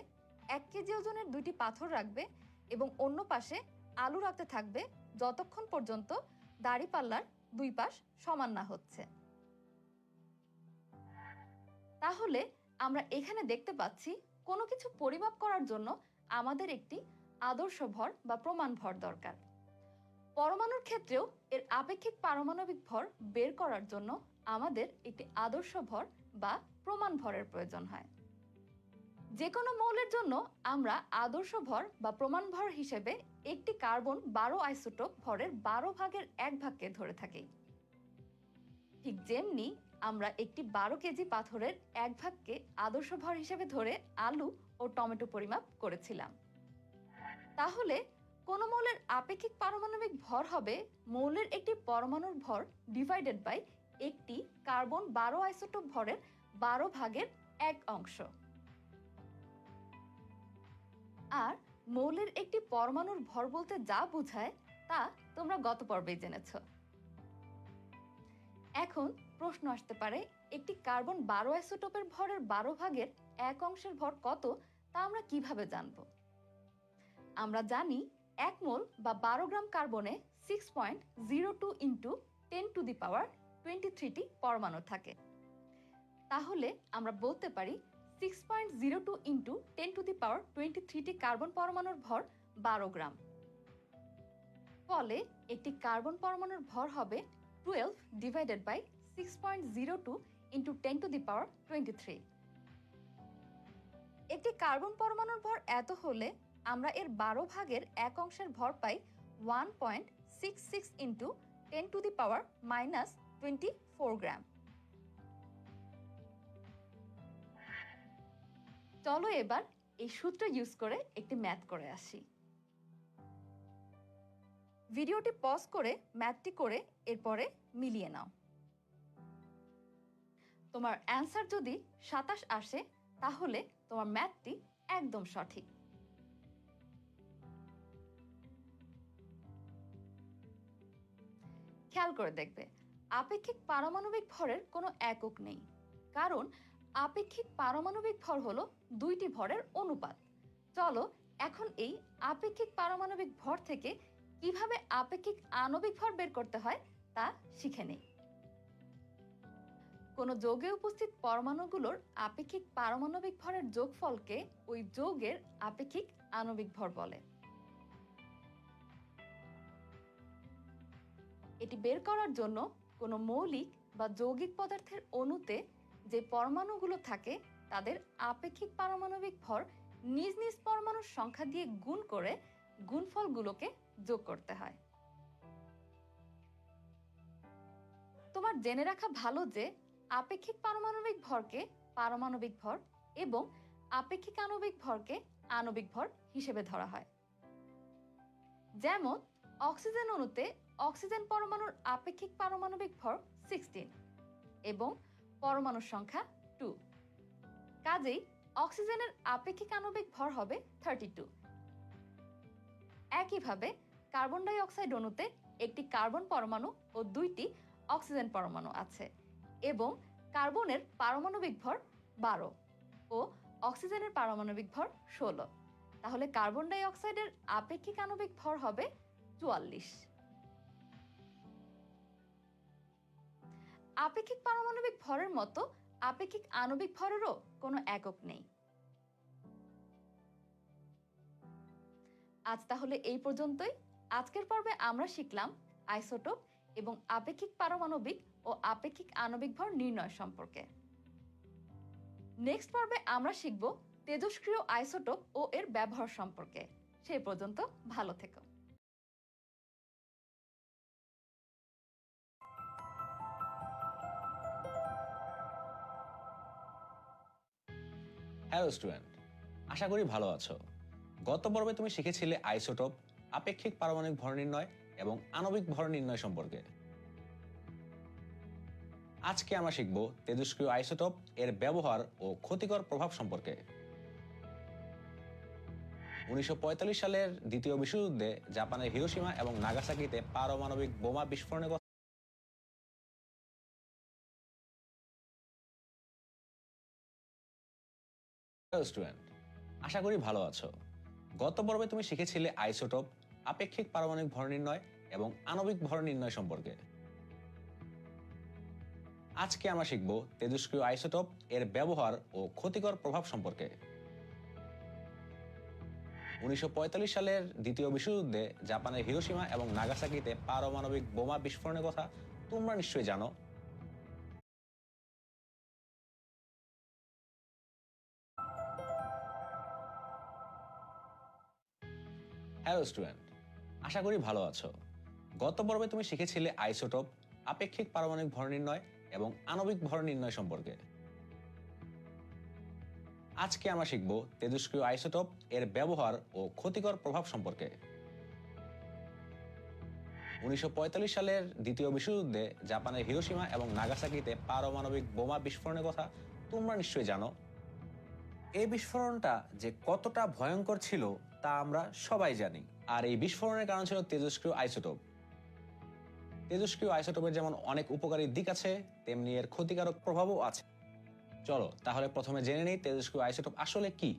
1 কেজি ওজনের 2টি পাথর রাখবে এবং অন্য পাশে আলু রাখতে থাকবে যতক্ষণ পর্যন্ত দাঁড়িপাল্লার দুই পাশ সমান না হচ্ছে। তাহলে আমরা এখানে দেখতে পাচ্ছি কোনো কিছু পরিমাপ করার জন্য আমাদের একটি আদর্শ ভর বা প্রমাণ ভর দরকার। পরমাণুর ক্ষেত্রেও এর আপেক্ষিক পারমাণবিক ভর বের করার জন্য আমাদের একটি আদর্শ ভর বা প্রমাণ ভরের প্রয়োজন হয়। যে কোনো মৌলের জন্য আমরা আদর্শ ভর বা প্রমাণ ভর হিসেবে একটি কার্বন 12 আইসোটোপ ভরের 12/1 ধরে থাকি। ঠিক যেমনি আমরা একটি 12 কেজি পাথরের 1/কে আদর্শ ভর হিসেবে ধরে আলু ও টমেটো পরিমাপ করেছিলাম। তাহলে কোনো মৌলের আপেক্ষিক পারমাণবিক ভর হবে মৌলের একটি পরমাণুর ভর ডিভাইডেড বাই একটি কার্বন 12 আইসোটোপ ভরের 12/1 আর মৌলের একটি পরমাণুর ভর বলতে যা বোঝায় তা তোমরা গত পর্বেই জেনেছ। এখন প্রশ্ন আসতে পারে, একটি কার্বন 12 আইসোটোপের ভরের 12/1 ভর কত তা আমরা কিভাবে জানব? আমরা জানি 1 মোল বা 12 গ্রাম কার্বনে 6.02 ইন্টু 10⁻23টি পরমাণু থাকে। তাহলে আমরা বলতে পারি 6.02 ইন্টু 10⁻23টি কার্বন পরমাণুর ভর 12 গ্রাম। ফলে একটি কার্বন পরমাণুর ভর হবে 12 ডিভাইডেড বাই 6.02 ইন্টু 10⁻23। একটি কার্বন পরমাণুর ভর এত হলে আমরা এর 12/1 ভর পাই 1.66 ইন্টু 10⁻24 গ্রাম। চলো এবার এই সূত্র ইউজ করে একটি ম্যাথ করে আসি। ভিডিওটি পজ করে ম্যাথটি করে এরপরে মিলিয়ে নাও। তোমার অ্যান্সার যদি 27 আসে তাহলে তোমার ম্যাথটি একদম সঠিক। খেয়াল করে দেখবে আপেক্ষিক পারমাণবিক ভরের কোনো একক নেই, কারণ আপেক্ষিক পারমাণবিক ভর হলো দুইটি ভরের অনুপাত। চলো এখন এই আপেক্ষিক পারমাণবিক ভর থেকে কিভাবে আপেক্ষিক আণবিক ভর বের করতে হয় তা শিখে নেই। কোনো যৌগে উপস্থিত পরমাণুগুলোর আপেক্ষিক পারমাণবিক ভরের যোগফলকে ওই যৌগের আপেক্ষিক আণবিক ভর বলে। এটি বের করার জন্য কোনো মৌলিক বা যৌগিক পদার্থের অণুতে যে পরমাণুগুলো থাকে তাদের আপেক্ষিক পারমাণবিক ভর নিজ নিজ পরমাণুর সংখ্যা দিয়ে গুণ করে গুণফলগুলোকে যোগ করতে হয়। তোমার জেনে রাখা ভালো যে আপেক্ষিক পারমাণবিক ভরকে পারমাণবিক ভর এবং আপেক্ষিক আণবিক ভরকে আণবিক ভর হিসেবে ধরা হয়। যেমন অক্সিজেন অণুতে অক্সিজেন পরমাণুর আপেক্ষিক পারমাণবিক ভর 16 এবং পরমাণুর সংখ্যা 2। কাজেই অক্সিজেনের আপেক্ষিক আণবিক ভর হবে 32। একইভাবে কার্বন ডাই অক্সাইড অণুতে একটি কার্বন পরমাণু ও 2টি অক্সিজেন পরমাণু আছে এবং কার্বনের পারমাণবিক ভর 12 ও অক্সিজেনের পারমাণবিক ভর 16। তাহলে কার্বন ডাই অক্সাইডের আপেক্ষিক আণবিক ভর হবে 44। আপেক্ষিক পারমাণবিক ভরের মতো আপেক্ষিক আণবিক ভরেরও কোনো একক নেই। আজ তাহলে এই পর্যন্তই। আজকের পর্বে আমরা শিখলাম আইসোটোপ এবং আপেক্ষিক পারমাণবিক ও আপেক্ষিক আণবিক ভর নির্ণয় সম্পর্কে। নেক্সট পর্বে আমরা শিখব তেজস্ক্রিয় আইসোটোপ ও এর ব্যবহার সম্পর্কে। সেই পর্যন্ত ভালো থেকো।
হ্যালো স্টুডেন্ট, আশা করি ভালো আছো। গত পর্বে তুমি শিখেছিলে আইসোটোপ, আপেক্ষিক পারমাণবিক ভর নির্ণয় এবং আণবিক ভর নির্ণয় সম্পর্কে। আজকে আমরা শিখব তেজস্ক্রিয় আইসোটোপ, এর ব্যবহার ও ক্ষতিকর প্রভাব সম্পর্কে। 1945 সালের দ্বিতীয় বিশ্বযুদ্ধে জাপানের হিরোশিমা এবং নাগাসাকিতে পারমাণবিক বোমা বিস্ফোরণের কথা স্টুডেন্ট, আশা করি ভালো আছো। গত পর্বে তুমি শিখেছিলে আইসোটোপ, আপেক্ষিক পারমাণবিক ভর নির্ণয় এবং আণবিক ভর নির্ণয় সম্পর্কে। আজকে আমরা শিখব তেজস্ক্রিয় আইসোটোপ, এর ব্যবহার ও ক্ষতিকর প্রভাব সম্পর্কে। 1945 সালের দ্বিতীয় বিশ্বযুদ্ধে জাপানের হিরোশিমা এবং নাগাসাকিতে পারমাণবিক বোমা বিস্ফোরণের কথা তোমরা নিশ্চয়ই জানো। হ্যালো স্টুডেন্ট, আশা করি ভালো আছো। গত পর্বে তুমি শিখেছিলে আইসোটোপ, আপেক্ষিক পারমাণবিক ভর নির্ণয় এবং আণবিক ভর নির্ণয় সম্পর্কে। আজকে আমরা শিখব তেজস্ক্রিয় আইসোটোপ, এর ব্যবহার ও ক্ষতিকর প্রভাব সম্পর্কে। 1945 সালের দ্বিতীয় বিশ্বযুদ্ধে জাপানের হিরোশিমা এবং নাগাসাকিতে পারমাণবিক বোমা বিস্ফোরণের কথা তোমরা নিশ্চয়ই জানো। এই বিস্ফোরণটা যে কতটা ভয়ঙ্কর ছিল তা আমরা সবাই জানি। আর এই বিস্ফোরণের কারণ ছিল তেজস্ক্রিয় আইসোটোপ। তেজস্ক্রিয় আইসোটোপের যেমন অনেক উপকারী দিক আছে, তেমনি এর ক্ষতিকারক প্রভাবও আছে। চলো তাহলে প্রথমে জেনে নেই তেজস্ক্রিয় আইসোটোপ আসলে কি।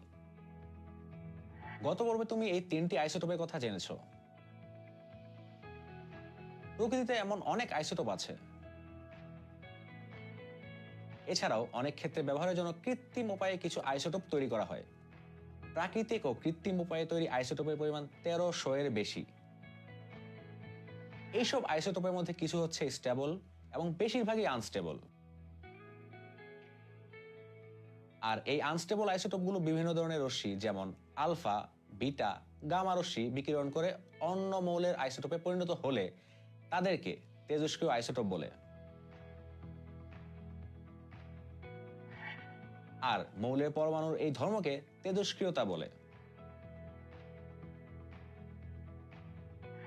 গত পর্বে তুমি এই 3টি আইসোটোপের কথা জেনেছো। প্রকৃতিতে এমন অনেক আইসোটোপ আছে। এছাড়াও অনেক ক্ষেত্রে ব্যবহারের জন্য কৃত্রিম উপায়ে কিছু আইসোটোপ তৈরি করা হয়। প্রাকৃতিক ও কৃত্রিম উপায়ে তৈরি আইসোটোপের পরিমাণ 1300 এর বেশি। এইসব আইসোটোপের মধ্যে কিছু হচ্ছে স্টেবল এবং বেশিরভাগই আনস্টেবল। আর এই আনস্টেবল আইসোটোপগুলো বিভিন্ন ধরনের রশ্মি যেমন আলফা, বিটা, গামা রশ্মি বিকিরণ করে অন্য মৌলের আইসোটোপে পরিণত হলে তাদেরকে তেজস্ক্রিয় আইসোটোপ বলে। আর মৌলের পরমাণুর এই ধর্মকে তেজস্ক্রিয়তা বলে।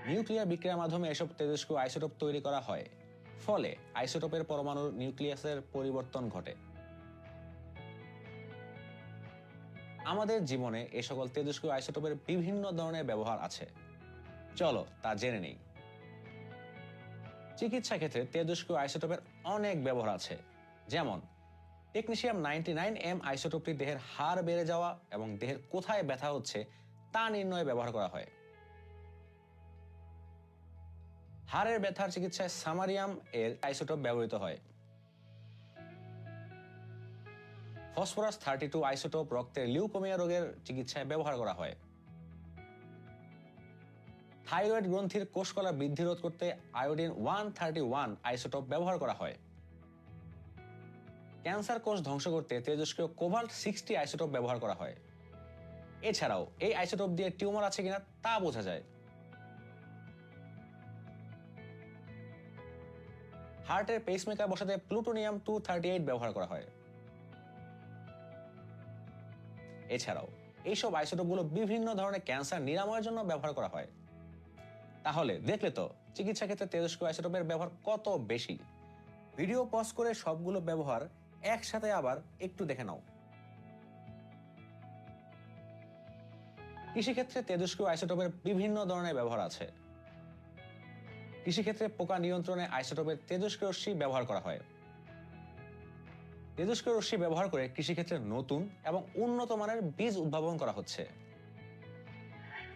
নিউক্লিয়ার বিক্রিয়ার মাধ্যমে এসব তেজস্ক্রিয় আইসোটোপ তৈরি করা হয়, ফলে আইসোটোপের পরমাণুর নিউক্লিয়াসের পরিবর্তন ঘটে। আমাদের জীবনে এই সকল তেজস্ক্রিয় আইসোটোপের বিভিন্ন ধরনের ব্যবহার আছে। চলো তা জেনে নেই। চিকিৎসা ক্ষেত্রে তেজস্ক্রিয় আইসোটোপের অনেক ব্যবহার আছে, যেমন টেকনিশিয়াম 99M আইসোটোপটি দেহের হাড় বেড়ে যাওয়া এবং দেহের কোথায় ব্যথা হচ্ছে তা নির্ণয়ে ব্যবহার করা হয়। হাড়ের ব্যথার চিকিৎসায় সামারিয়াম এর আইসোটোপ ব্যবহৃত হয়। ফসফরাস 32 আইসোটোপ রক্তের লিউকোমিয়া রোগের চিকিৎসায় ব্যবহার করা হয়। থাইরয়েড গ্রন্থির কোষকলা বৃদ্ধি রোধ করতে আয়োডিন 131 আইসোটোপ ব্যবহার করা হয়। ক্যান্সার কোষ ধ্বংস করতে তেজস্ক্রিয় কোভাল্ট 60 আইসোটোপ ব্যবহার করা হয়। এছাড়াও এই আইসোটোপ দিয়ে টিউমার আছে কিনা তা বোঝা যায়। হার্টের পেসমেকার বসাতে প্লুটোনিয়াম 238 ব্যবহার করা হয়। এছাড়াও এইসব আইসোটোপগুলো বিভিন্ন ধরনের ক্যান্সার নিরাময়ের জন্য ব্যবহার করা হয়। তাহলে দেখলে তো চিকিৎসা ক্ষেত্রে তেজস্ক্রিয় আইসোটোপের ব্যবহার কত বেশি। ভিডিও পজ করে সবগুলো ব্যবহার একসাথে আবার একটু দেখে নাও। কৃষিক্ষেত্রে তেজস্ক্রিয় আইসোটোপের বিভিন্ন ধরনের ব্যবহার আছে। কৃষিক্ষেত্রে পোকা নিয়ন্ত্রণে আইসোটোপের তেজস্ক্রিয় রশ্মি ব্যবহার করা হয়। তেজস্ক্রিয় রশ্মি ব্যবহার করে কৃষিক্ষেত্রে নতুন এবং উন্নত মানের বীজ উদ্ভাবন করা হচ্ছে।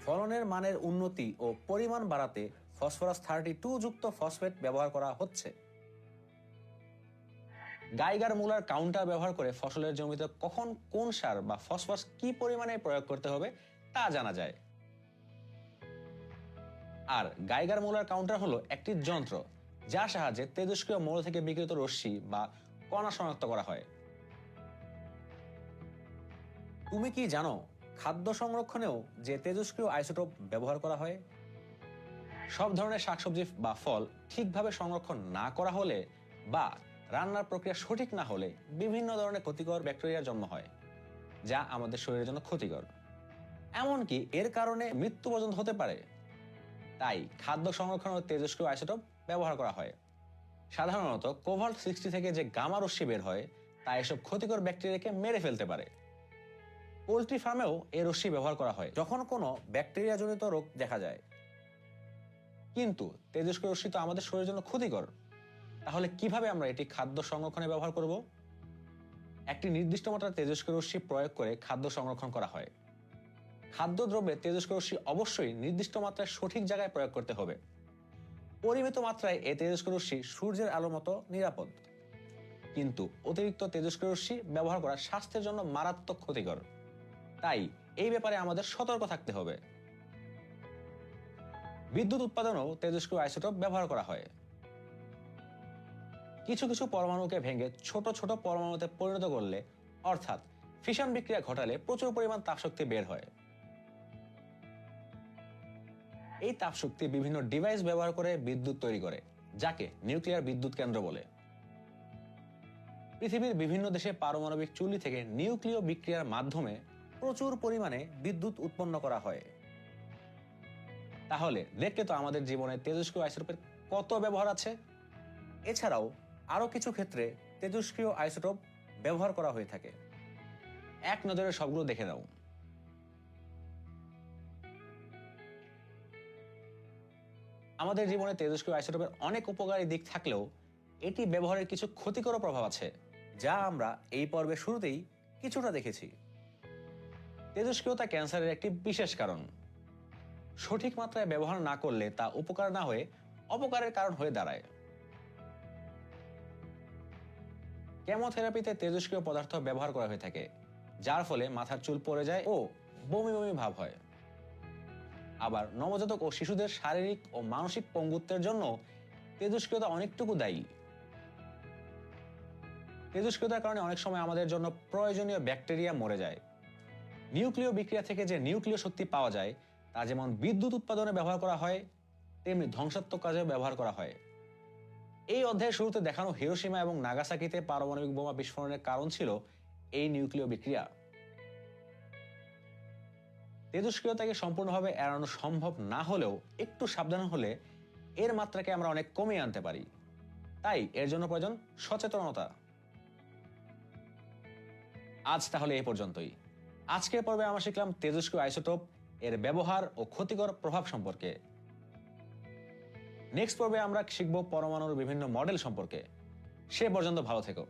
ফলনের মানের উন্নতি ও পরিমাণ বাড়াতে ফসফরাস 32 যুক্ত ফসফেট ব্যবহার করা হচ্ছে। গাইগার মুলার কাউন্টার ব্যবহার করে ফসলের জমিতে কখন কোন সার বা ফসফরাস কি পরিমাণে প্রয়োগ করতে হবে তা জানা যায়। আর গাইগার মুলার কাউন্টার হলো একটি যন্ত্র যার সাহায্যে তেজস্ক্রিয় মৌল থেকে বিকিরিত রশ্মি বা কণা শনাক্ত করা হয়। তুমি কি জানো খাদ্য সংরক্ষণেও যে তেজস্ক্রিয় আইসোটোপ ব্যবহার করা হয়? সব ধরনের শাকসবজি বা ফল ঠিকভাবে সংরক্ষণ না করা হলে বা রান্নার প্রক্রিয়া সঠিক না হলে বিভিন্ন ধরনের ক্ষতিকর ব্যাকটেরিয়ার জন্ম হয়। যা আমাদের শরীরের জন্য ক্ষতিকর, এমনকি এর কারণে মৃত্যু পর্যন্ত হতে পারে। তাই খাদ্য সংরক্ষণ ও তেজস্ক্রিয় আইসোটোপ ব্যবহার করা হয়। সাধারণত কোভাল্ট-60 থেকে যে গামা রশ্মি বের হয় তা এসব ক্ষতিকর ব্যাকটেরিয়াকে মেরে ফেলতে পারে। পোল্ট্রি ফার্মেও এই রশ্মি ব্যবহার করা হয় যখন কোনো ব্যাকটেরিয়াজনিত রোগ দেখা যায়। কিন্তু তেজস্ক্রিয় রশ্মি তো আমাদের শরীরের জন্য ক্ষতিকর। তাহলে কিভাবে আমরা এটি খাদ্য সংরক্ষণে ব্যবহার করব? একটি নির্দিষ্ট মাত্রার তেজস্ক্রিয় রশ্মি প্রয়োগ করে খাদ্য সংরক্ষণ করা হয়। খাদ্যদ্রব্যে তেজস্ক্রিয় রশ্মি অবশ্যই নির্দিষ্ট মাত্রায় সঠিক জায়গায় প্রয়োগ করতে হবে। পরিমিত মাত্রায় এই তেজস্ক্রিয় রশ্মি সূর্যের আলোর মতো নিরাপদ, কিন্তু অতিরিক্ত তেজস্ক্রিয় রশ্মি ব্যবহার করা স্বাস্থ্যের জন্য মারাত্মক ক্ষতিকর। তাই এই ব্যাপারে আমাদের সতর্ক থাকতে হবে। বিদ্যুৎ উৎপাদনেও তেজস্ক্রিয় আইসোটোপ ব্যবহার করা হয়। কিছু কিছু পরমাণুকে ভেঙে ছোট ছোট পরমাণুতে পরিণত করলে, অর্থাৎ ফিশন বিক্রিয়া ঘটালে প্রচুর পরিমাণ তাপশক্তি বের হয়। এই তাপশক্তি বিভিন্ন ডিভাইস ব্যবহার করে বিদ্যুৎ তৈরি করে, যাকে নিউক্লিয়ার বিদ্যুৎ কেন্দ্র বলে। পৃথিবীর বিভিন্ন দেশে পারমাণবিক চুল্লি থেকে নিউক্লিয় বিক্রিয়ার মাধ্যমে প্রচুর পরিমাণে বিদ্যুৎ উৎপন্ন করা হয়। তাহলে দেখলে তো আমাদের জীবনে তেজস্ক্রিয় আইসোটোপের কত ব্যবহার আছে। এছাড়াও আরো কিছু ক্ষেত্রে তেজস্ক্রিয় আইসোটোপ ব্যবহার করা হয়ে থাকে। এক নজরে সবগুলো দেখে নাও। আমাদের জীবনে তেজস্ক্রিয় আইসোটোপের অনেক উপকারী দিক থাকলেও এটি ব্যবহারের কিছু ক্ষতিকর প্রভাব আছে, যা আমরা এই পর্বের শুরুতেই কিছুটা দেখেছি। তেজস্ক্রিয়তা ক্যান্সারের একটি বিশেষ কারণ। সঠিক মাত্রায় ব্যবহার না করলে তা উপকার না হয়ে অপকারের কারণ হয়ে দাঁড়ায়। কেমোথেরাপিতে তেজস্ক্রিয় পদার্থ ব্যবহার করা হয়ে থাকে, যার ফলে মাথার চুল পড়ে যায় ও বমি বমি ভাব হয়। আবার নবজাতক ও শিশুদের শারীরিক ও মানসিক পঙ্গুত্বের জন্য তেজস্ক্রিয়তা অনেকটুকু দায়ী। তেজস্ক্রিয়তার কারণে অনেক সময় আমাদের জন্য প্রয়োজনীয় ব্যাকটেরিয়া মরে যায়। নিউক্লিয় বিক্রিয়া থেকে যে নিউক্লিয় শক্তি পাওয়া যায় তা যেমন বিদ্যুৎ উৎপাদনে ব্যবহার করা হয়, তেমনি ধ্বংসাত্মক কাজে ব্যবহার করা হয়। এই অধ্যায়ের শুরুতে দেখানো হিরোশিমা এবং নাগাসাকিতে পারমাণবিক বোমা বিস্ফোরণের কারণ ছিল এই নিউক্লিয় বিক্রিয়া। তেজস্ক্রিয়তাকে সম্পূর্ণভাবে এড়ানো সম্ভব না হলেও একটু সাবধান হলে এর মাত্রাকে আমরা অনেক কমিয়ে আনতে পারি। তাই এর জন্য প্রয়োজন সচেতনতা। আজ তাহলে এই পর্যন্তই। আজকের পর্বে আমরা শিখলাম তেজস্ক্রিয় আইসোটোপ, এর ব্যবহার ও ক্ষতিকর প্রভাব সম্পর্কে। নেক্সট পর্বে আমরা শিখব পরমাণুর বিভিন্ন মডেল সম্পর্কে। সে পর্যন্ত ভালো থেকো।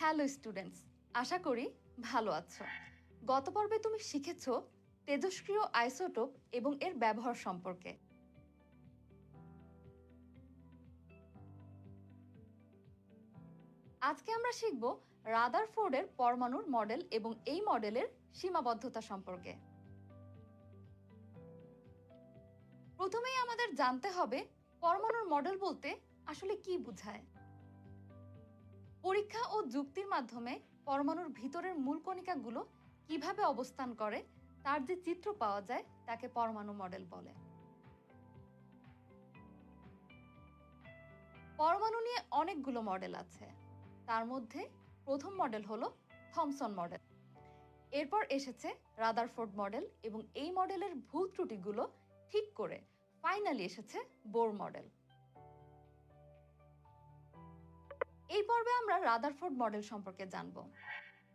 হ্যালো স্টুডেন্টস, আশা করি ভালো আছো। গত পর্বে তুমি শিখেছো তেজস্ক্রিয় আইসোটোপ এবং এর ব্যবহার সম্পর্কে। আজকে আমরা শিখব রাদারফোর্ডের পরমাণুর মডেল এবং এই মডেলের সীমাবদ্ধতা সম্পর্কে। প্রথমেই আমাদের জানতে হবে পরমাণুর মডেল বলতে আসলে কি বোঝায়। পরীক্ষা ও যুক্তির মাধ্যমে পরমাণুর ভিতরের মূল কণিকাগুলো কিভাবে অবস্থান করে তার যে চিত্র পাওয়া যায় তাকে পরমাণু মডেল বলে। পরমাণু নিয়ে অনেকগুলো মডেল আছে। তার মধ্যে প্রথম মডেল হলো থমসন মডেল। এরপর এসেছে রাদারফোর্ড মডেল এবং এই মডেলের ভুল ত্রুটিগুলো ঠিক করে ফাইনালি এসেছে বোর মডেল। এই পর্বে আমরা রাদারফোর্ড মডেল সম্পর্কে জানব।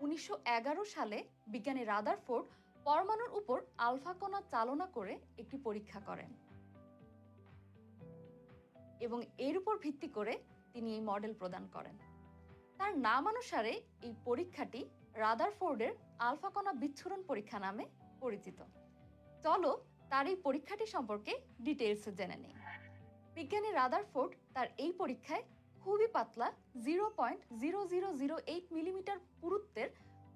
1911 সালে বিজ্ঞানী রাদারফোর্ড পরমাণুর উপর আলফা কণা চালনা করে একটি পরীক্ষা করেন এবং এর উপর ভিত্তি করে তিনি এই মডেল প্রদান করেন। তার নামানুসারে এই পরীক্ষাটি রাদারফোর্ডের আলফা কণা বিচ্ছুরণ পরীক্ষা নামে পরিচিত। চলো তার এই পরীক্ষাটি সম্পর্কে ডিটেইলসে জেনে নিই। বিজ্ঞানী রাদারফোর্ড তার এই পরীক্ষায় খুবই পাতলা 0.0008 মিলিমিটার পুরুত্বের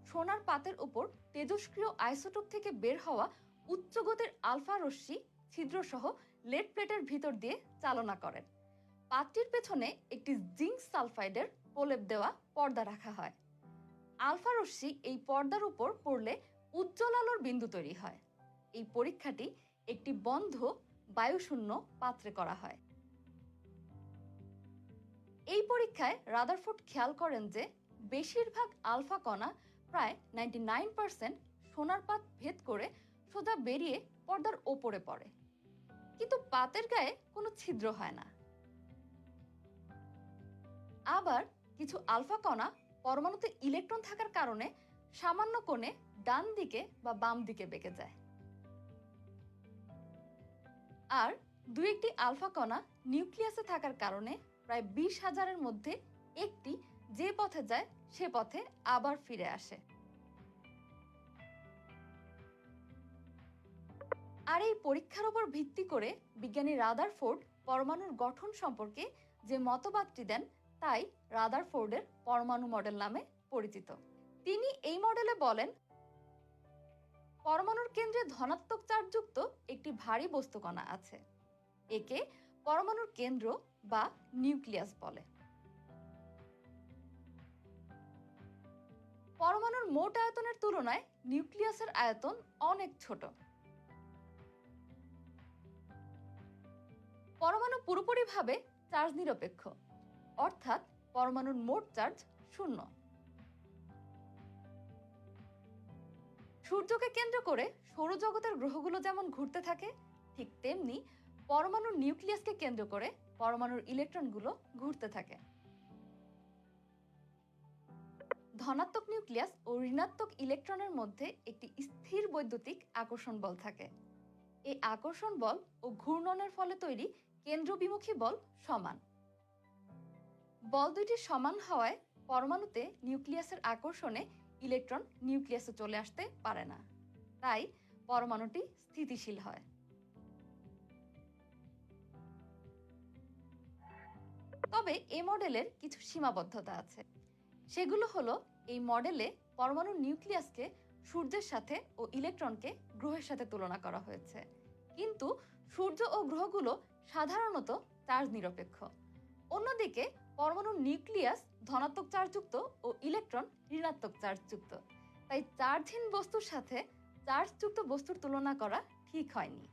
সোনার পাতের উপর তেজস্ক্রিয় আইসোটোপ থেকে বের হওয়া উচ্চ গতির আলফা রশ্মি ছিদ্রসহ লেড প্লেটের ভিতর দিয়ে চালনা করেন। পাতটির পেছনে একটি জিঙ্ক সালফাইডের প্রলেপ দেওয়া পর্দা রাখা হয়। আলফা রশ্মি এই পর্দার উপর পড়লে উজ্জ্বল আলোর বিন্দু তৈরি হয়। এই পরীক্ষাটি একটি বন্ধ বায়ুশূন্য পাত্রে করা হয়। এই পরীক্ষায় রাদারফোর্ড খেয়াল করেন যে বেশিরভাগ আলফা কণা প্রায় 99% সোনার পাত ভেদ করে সোজা বেরিয়ে পর্দার ওপরে পড়ে, কিন্তু পাতের গায়ে কোনো ছিদ্র হয় না। আবার কিছু আলফা কণা পরমাণুতে ইলেকট্রন থাকার কারণে সামান্য কোণে ডান দিকে বা বাম দিকে বেঁকে যায়। আর দুই একটি আলফা কণা নিউক্লিয়াসে থাকার কারণে প্রায় 20,000-এর মধ্যে একটি যে পথে যায় সে পথে আবার ফিরে আসে। আর এই পরীক্ষার উপর ভিত্তি করে বিজ্ঞানী রাদারফোর্ড পরমাণুর গঠন সম্পর্কে যে মতবাদটি দেন তাই রাদারফোর্ডের পরমাণু মডেল নামে পরিচিত। তিনি এই মডেলে বলেন, পরমাণুর কেন্দ্রে ধনাত্মক চার্জযুক্ত একটি ভারী বস্তুকণা আছে। একে পরমাণুর কেন্দ্র বা নিউক্লিয়াস বলে। পরমাণুর মোট আয়তনের তুলনায় নিউক্লিয়াসের আয়তন অনেক ছোট। পরমাণু পুরোপুরিভাবে চার্জ নিরপেক্ষ, অর্থাৎ পরমাণুর মোট চার্জ 0। সূর্যকে কেন্দ্র করে সৌরজগতের গ্রহগুলো যেমন ঘুরতে থাকে, ঠিক তেমনি পরমাণুর নিউক্লিয়াসকে কেন্দ্র করে পরমাণুর ইলেকট্রনগুলো ঘুরতে থাকে। ধনাত্মক নিউক্লিয়াস ও ঋণাত্মক ইলেকট্রনের মধ্যে একটি স্থির বৈদ্যুতিক আকর্ষণ বল থাকে। এই আকর্ষণ বল ও ঘূর্ণনের ফলে তৈরি কেন্দ্রবিমুখী বল সমান। বল দুইটি সমান হওয়ায় পরমাণুতে নিউক্লিয়াসের আকর্ষণে ইলেকট্রন নিউক্লিয়াসে চলে আসতে পারে না, তাই পরমাণুটি স্থিতিশীল হয়। তবে এই মডেলের কিছু সীমাবদ্ধতা আছে। সেগুলো হলো, এই মডেলে পরমাণুর নিউক্লিয়াসকে সূর্যের সাথে ও ইলেকট্রনকে গ্রহের সাথে তুলনা করা হয়েছে, কিন্তু সূর্য ও গ্রহগুলো সাধারণত চার্জ নিরপেক্ষ। অন্যদিকে পরমাণুর নিউক্লিয়াস ধনাত্মক চার্জযুক্ত ও ইলেকট্রন ঋণাত্মক চার্জযুক্ত, তাই চার্জহীন বস্তুর সাথে চার্জযুক্ত বস্তুর তুলনা করা ঠিক হয়নি।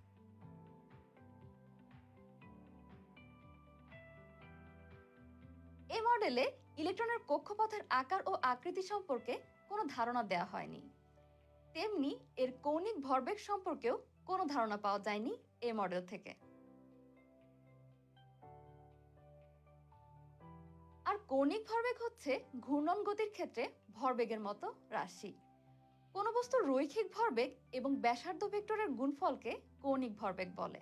এই মডেলে ইলেকট্রনের কক্ষপথের আকার ও আকৃতি সম্পর্কে কোনো ধারণা দেওয়া হয়নি। তেমনি এর কৌণিক ভরবেগ সম্পর্কেও কোনো ধারণা পাওয়া যায়নি এই মডেল থেকে। আর কৌণিক ভরবেগ হচ্ছে ঘূর্ণন গতির ক্ষেত্রে ভরবেগের মতো রাশি। কোনো বস্তুর রৈখিক ভরবেগ এবং ব্যাসার্ধ ভেক্টরের গুণফলকে কৌণিক ভরবেগ বলে।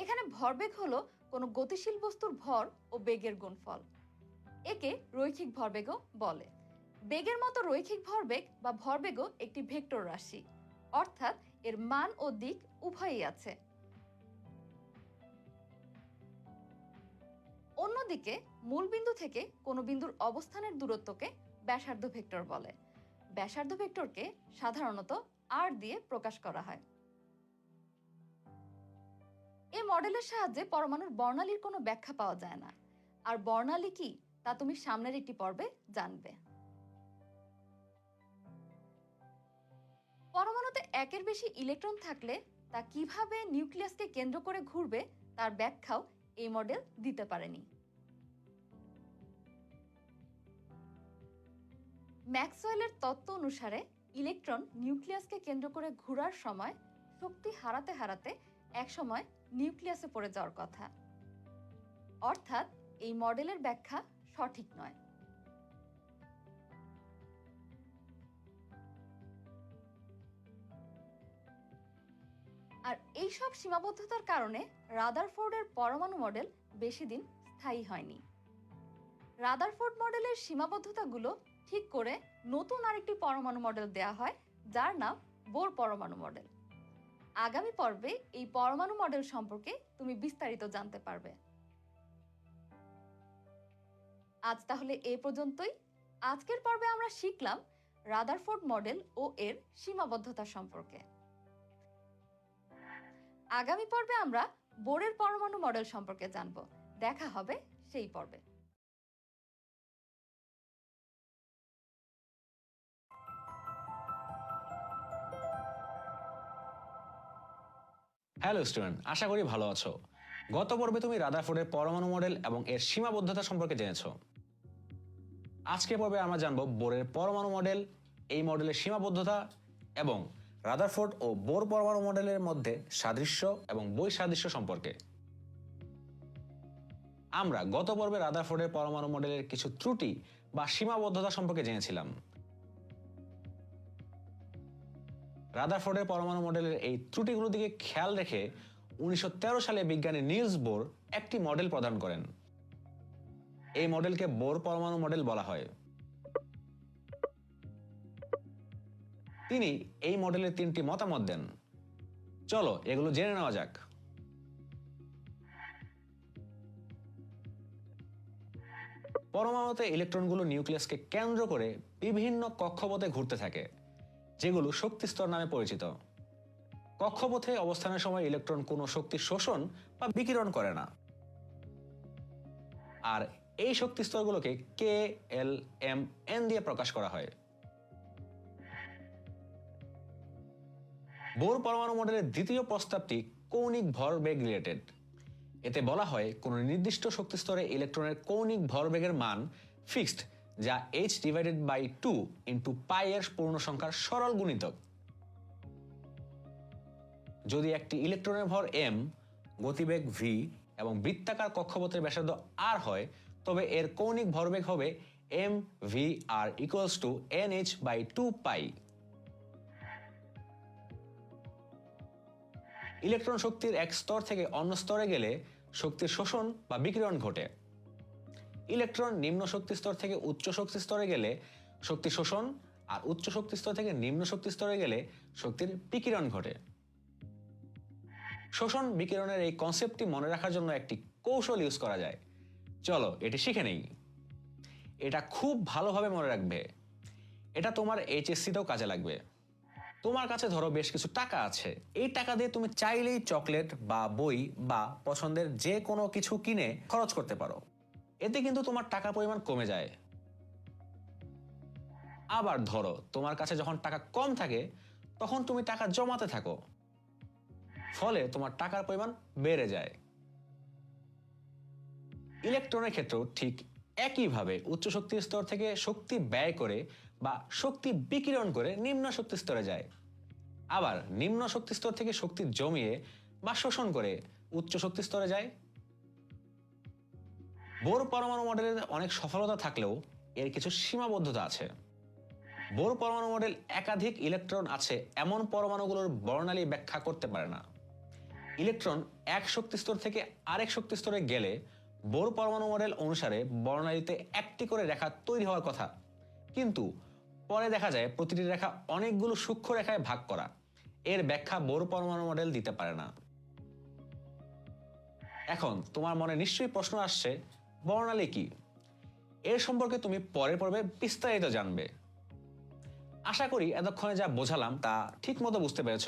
এখানে ভরবেগ হলো কোনো গতিশীল বস্তুর ভর ও বেগের গুণফল। একে রৈখিক ভরবেগও বলে। বেগের মতো রৈখিক ভরবেগ বা ভরবেগও একটি ভেক্টর রাশি, অর্থাৎ এর মান ও দিক উভয়ই আছে। অন্যদিকে মূল বিন্দু থেকে কোনো বিন্দুর অবস্থানের দূরত্বকে ব্যাসার্ধ ভেক্টর বলে। ব্যাসার্ধ ভেক্টরকে সাধারণত আর দিয়ে প্রকাশ করা হয়। এই মডেলের সাহায্যে পরমাণুর বর্ণালীর কোনো ব্যাখ্যা পাওয়া যায় না, আর বর্ণালী কি তা তুমি সামনের একটি পর্বে জানবে। পরমাণুতে একের বেশি ইলেকট্রন থাকলে তা কিভাবে নিউক্লিয়াসকে কেন্দ্র করে ঘুরবে তার ব্যাখ্যাও এই মডেল দিতে পারেনি। ম্যাক্সওয়েলের তত্ত্ব অনুসারে ইলেকট্রন নিউক্লিয়াসকে কেন্দ্র করে ঘোরার সময় শক্তি হারাতে হারাতে একসময় নিউক্লিয়াসে পড়ে যাওয়ার কথা। অর্থাৎ এই মডেলের ব্যাখ্যা সঠিক নয়। আর এই সব সীমাবদ্ধতার কারণে রাদারফোর্ডের পরমাণু মডেল বেশি দিন স্থায়ী হয়নি। রাদারফোর্ড মডেলের সীমাবদ্ধতাগুলো ঠিক করে নতুন আরেকটি পরমাণু মডেল দেয়া হয়, যার নাম বোর পরমাণু মডেল। আগামী পর্বে এই পরমাণু মডেল সম্পর্কে তুমি বিস্তারিত জানতে পারবে। আজ তাহলে এই পর্যন্তই। আজকের পর্বে আমরা শিখলাম রাদারফোর্ড মডেল ও এর সীমাবদ্ধতা সম্পর্কে। আগামী পর্বে আমরা বোরের পরমাণু মডেল সম্পর্কে জানব। দেখা হবে সেই পর্বে।
হ্যালো স্টুডেন্ট, আশা করি ভালো আছো। গত পর্বে তুমি রাদারফোর্ডের পরমাণু মডেল এবং এর সীমাবদ্ধতা সম্পর্কে জেনেছো। আজকের পর্বে আমরা জানবো বোরের পরমাণু মডেল, এই মডেলের সীমাবদ্ধতা এবং রাদারফোর্ড ও বোর পরমাণু মডেলের মধ্যে সাদৃশ্য এবং বৈসাদৃশ্য সম্পর্কে। আমরা গত পর্বে রাদারফোর্ডের পরমাণু মডেলের কিছু ত্রুটি বা সীমাবদ্ধতা সম্পর্কে জেনেছিলাম। রাদারফোর্ডের পরমাণু মডেলের এই ত্রুটিগুলোর দিকে খেয়াল রেখে 1913 সালে বিজ্ঞানী নিলস বোর একটি মডেল প্রদান করেন। এই মডেলকে বোর পরমাণু মডেল বলা হয়। তিনি এই মডেলের 3টি মতামত দেন। চলো এগুলো জেনে নেওয়া যাক। পরমাণুতে ইলেকট্রনগুলো নিউক্লিয়াসকে কেন্দ্র করে বিভিন্ন কক্ষপথে ঘুরতে থাকে, যেগুলো শক্তি স্তর নামে পরিচিত। কক্ষপথে অবস্থানের সময় ইলেকট্রন কোনো শক্তি শোষণ বা বিকিরণ করে না, আর এই শক্তি স্তরগুলোকে কে, এল, এম, এন দিয়ে প্রকাশ করা হয়। বোর পরমাণু মডেলের দ্বিতীয় প্রস্তাবটি কৌণিক ভরবেগ রিলেটেড। এতে বলা হয় কোনো নির্দিষ্ট শক্তি স্তরে ইলেকট্রনের কৌণিক ভরবেগের মান ফিক্সড, যা h/2 ইন্টু পাই এর পূর্ণ সংখ্যার সরল গুণিতক। যদি একটি ইলেকট্রনের ভর m, গতিবেগ v এবং বৃত্তাকার কক্ষপথের ব্যাসার্ধ r হয়, তবে এর কৌণিক ভরবেগ হবে mvr = nh/2 পাই। ইলেকট্রন শক্তির এক স্তর থেকে অন্য স্তরে গেলে শক্তির শোষণ বা বিকিরণ ঘটে। ইলেকট্রন নিম্ন শক্তি স্তর থেকে উচ্চ শক্তি স্তরে গেলে শক্তি শোষণ, আর উচ্চ শক্তি স্তর থেকে নিম্ন শক্তি স্তরে গেলে শক্তির বিকিরণ ঘটে। শোষণ বিকিরণের এই কনসেপ্টটি মনে রাখার জন্য একটি কৌশল ইউজ করা যায়। চলো এটি শিখে নেই। এটা খুব ভালোভাবে মনে রাখবে। এটা তোমার এইচএসসিতেও কাজে লাগবে। তোমার কাছে ধরো বেশ কিছু টাকা আছে। এই টাকা দিয়ে তুমি চাইলেই চকলেট বা বই বা পছন্দের যে কোনো কিছু কিনে খরচ করতে পারো। এতে কিন্তু তোমার টাকার পরিমাণ কমে যায়। আবার ধরো তোমার কাছে যখন টাকা কম থাকে, তখন তুমি টাকা জমাতে থাকো, ফলে তোমার টাকার পরিমাণ বেড়ে যায়। ইলেকট্রনের ক্ষেত্রেও ঠিক একইভাবে উচ্চ শক্তির স্তর থেকে শক্তি ব্যয় করে বা শক্তি বিকিরণ করে নিম্ন শক্তি স্তরে যায়, আবার নিম্ন শক্তি স্তর থেকে শক্তি জমিয়ে বা শোষণ করে উচ্চ শক্তি স্তরে যায়। বোর পরমাণু মডেলের অনেক সফলতা থাকলেও এর কিছু সীমাবদ্ধতা আছে। বোর পরমাণু মডেল একাধিক ইলেকট্রন আছে এমন পরমাণুগুলোর বর্ণালী ব্যাখ্যা করতে পারে না। ইলেকট্রন এক শক্তি স্তর থেকে আরেক শক্তি স্তরে গেলে বোর পরমাণু মডেল অনুসারে বর্ণালীতে একটি করে রেখা তৈরি হওয়ার কথা, কিন্তু পরে দেখা যায় প্রতিটি রেখা অনেকগুলো সূক্ষ্ম রেখায় ভাগ করা। এর ব্যাখ্যা বোর পরমাণু মডেল দিতে পারে না। এখন তোমার মনে নিশ্চয়ই প্রশ্ন আসছে, বর্ণালী কি? এর সম্পর্কে তুমি পরের পর্বে বিস্তারিত জানবে। আশা করি এতক্ষণে যা বোঝালাম তা ঠিক মতো বুঝতে পেরেছ।